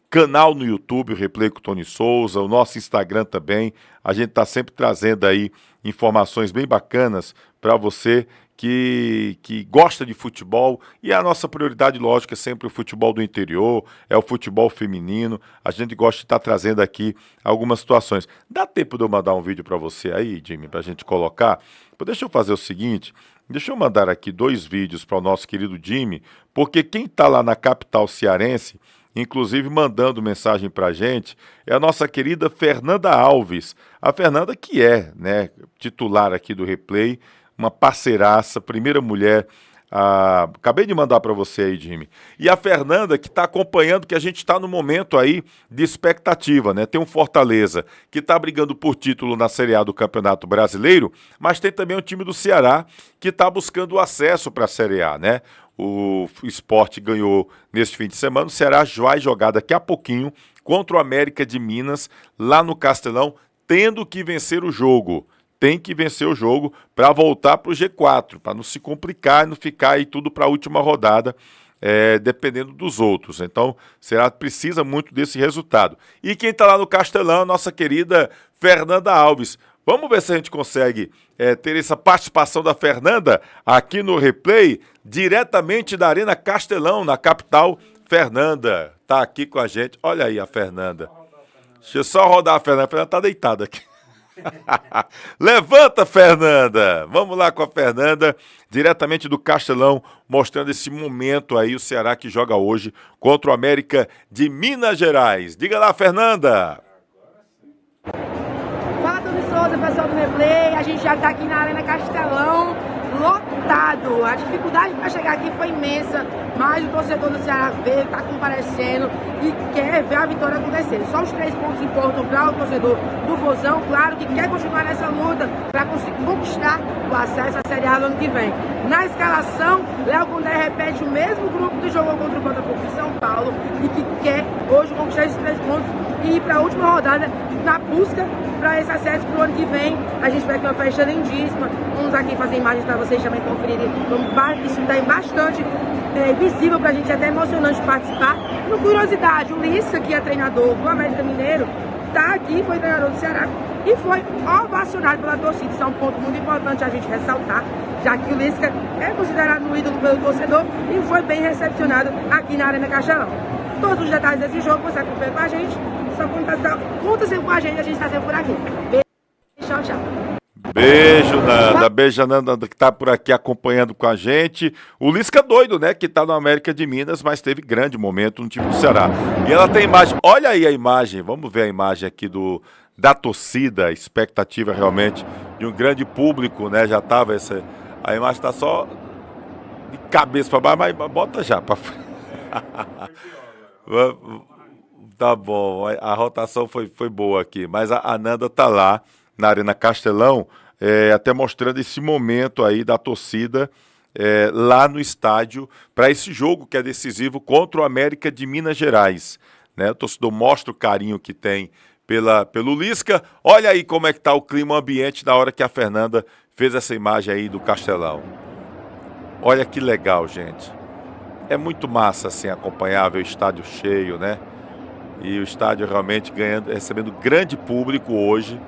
canal no YouTube, o Replay com o Tony Souza, o nosso Instagram também. A gente está sempre trazendo aí informações bem bacanas para você que gosta de futebol, e a nossa prioridade, lógico, é sempre o futebol do interior, é o futebol feminino. A gente gosta de estar trazendo aqui algumas situações. Dá tempo de eu mandar um vídeo para você aí, Jimmy, para a gente colocar? Deixa eu fazer o seguinte, deixa eu mandar aqui 2 vídeos para o nosso querido Jimmy, porque quem está lá na capital cearense, inclusive mandando mensagem para a gente, é a nossa querida Fernanda Alves. A Fernanda que é, né, titular aqui do Replay, uma parceiraça, primeira mulher. Acabei de mandar para você aí, Jimmy. E a Fernanda que está acompanhando, que a gente está no momento aí de expectativa, né? Tem um Fortaleza que está brigando por título na Série A do Campeonato Brasileiro, mas tem também o time do Ceará que está buscando o acesso para a Série A, né? O Sport ganhou neste fim de semana, o Ceará vai jogar daqui a pouquinho contra o América de Minas, lá no Castelão, tendo que vencer o jogo. Tem que vencer o jogo para voltar para o G4, para não se complicar e não ficar aí tudo para a última rodada, dependendo dos outros. Então, o Ceará precisa muito desse resultado. E quem está lá no Castelão, a nossa querida Fernanda Alves. Vamos ver se a gente consegue ter essa participação da Fernanda aqui no Replay, diretamente da Arena Castelão, na capital. Fernanda está aqui com a gente. Olha aí a Fernanda. Deixa eu só rodar a Fernanda. A Fernanda está deitada aqui. Levanta, Fernanda! Vamos lá com a Fernanda, diretamente do Castelão, mostrando esse momento aí, o Ceará que joga hoje contra o América de Minas Gerais. Diga lá, Fernanda! Fala, Tony Souza, pessoal do Replay. A gente já está aqui na Arena Castelão, lotado. A dificuldade para chegar aqui foi imensa, mas o torcedor do Ceará veio, está comparecendo e quer ver a vitória acontecer. Só os 3 pontos importam para o torcedor do Vozão, claro, que quer continuar nessa luta para conseguir conquistar o acesso à Série A no ano que vem. Na escalação, Léo Condé repete o mesmo grupo que jogou contra o Botafogo de São Paulo e que quer hoje conquistar esses 3 pontos e ir para a última rodada na busca para esse acesso para o ano que vem. A gente vai ter uma festa lindíssima. Vamos aqui fazer imagens para vocês também conferirem. Isso daí bastante visível para a gente, é até emocionante participar. No curiosidade, o Lisca, que é treinador do América Mineiro, está aqui, foi treinador do Ceará e foi ovacionado pela torcida. Isso é um ponto muito importante a gente ressaltar, já que o Lisca é considerado um ídolo pelo torcedor e foi bem recepcionado aqui na Arena Castelão. Todos os detalhes desse jogo você acompanha com a gente. Só conta sempre com a gente está sempre por aqui. Beijo, tchau, tchau. Beijo, Nanda. beijo a Nanda que tá por aqui acompanhando com a gente. O Lisca doido, né, que tá no América de Minas, mas teve grande momento no time do Ceará. E ela tem imagem, olha aí a imagem, vamos ver a imagem aqui da torcida, expectativa realmente de um grande público, né, já tava essa, a imagem tá só de cabeça para baixo, mas bota já para frente. Tá bom, a rotação foi boa aqui, mas a Nanda tá lá na Arena Castelão, até mostrando esse momento aí da torcida lá no estádio para esse jogo que é decisivo contra o América de Minas Gerais, né? O torcedor mostra o carinho que tem pelo Lisca. Olha aí como é que tá o clima ambiente na hora que a Fernanda fez essa imagem aí do Castelão. Olha que legal, gente. É muito massa assim acompanhar, ver o estádio cheio, né? E o estádio realmente recebendo grande público hoje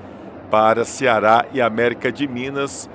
para Ceará e América de Minas,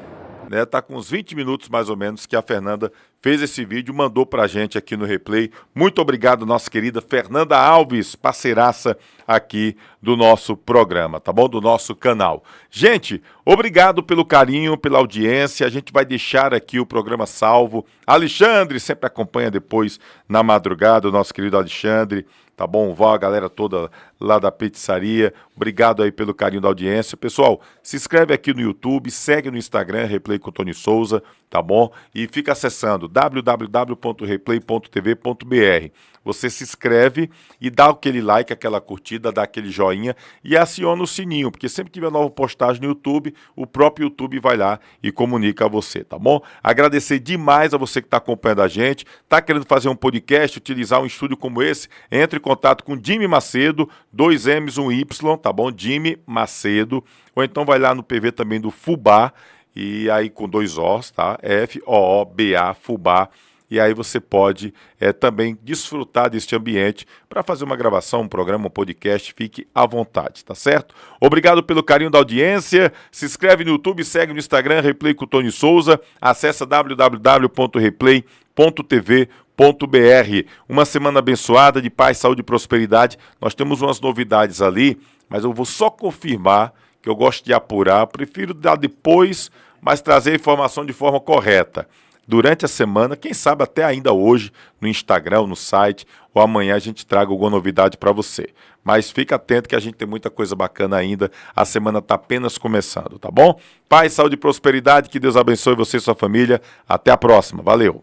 né? Tá com uns 20 minutos mais ou menos que a Fernanda fez esse vídeo, mandou pra gente aqui no replay. Muito obrigado, nossa querida Fernanda Alves, parceiraça aqui do nosso programa, tá bom? Do nosso canal. Gente, obrigado pelo carinho, pela audiência. A gente vai deixar aqui o programa salvo. Alexandre sempre acompanha depois na madrugada, o nosso querido Alexandre. Tá bom? Vá a galera toda lá da pizzaria. Obrigado aí pelo carinho da audiência. Pessoal, se inscreve aqui no YouTube, segue no Instagram, Replay com Tony Souza, tá bom? E fica acessando www.replay.tv.br. Você se inscreve e dá aquele like, aquela curtida, dá aquele joinha e aciona o sininho, porque sempre que tiver nova postagem no YouTube, o próprio YouTube vai lá e comunica a você, tá bom? Agradecer demais a você que está acompanhando a gente, está querendo fazer um podcast, utilizar um estúdio como esse, entre em contato com Jimmy Macedo, 2 M's, 1 Y, tá bom? Jimmy Macedo, ou então vai lá no PV também do Fubá, e aí com 2 O's, tá? F-O-O-B-A, Fubá. E aí você pode também desfrutar deste ambiente para fazer uma gravação, um programa, um podcast, fique à vontade, tá certo? Obrigado pelo carinho da audiência, se inscreve no YouTube, segue no Instagram, Replay com Tony Souza, acessa www.replay.tv.br. Uma semana abençoada, de paz, saúde e prosperidade. Nós temos umas novidades ali, mas eu vou só confirmar, que eu gosto de apurar, prefiro dar depois, mas trazer a informação de forma correta. Durante a semana, quem sabe até ainda hoje, no Instagram, no site, ou amanhã a gente traga alguma novidade para você. Mas fica atento que a gente tem muita coisa bacana ainda, a semana está apenas começando, tá bom? Paz, saúde e prosperidade, que Deus abençoe você e sua família. Até a próxima, valeu!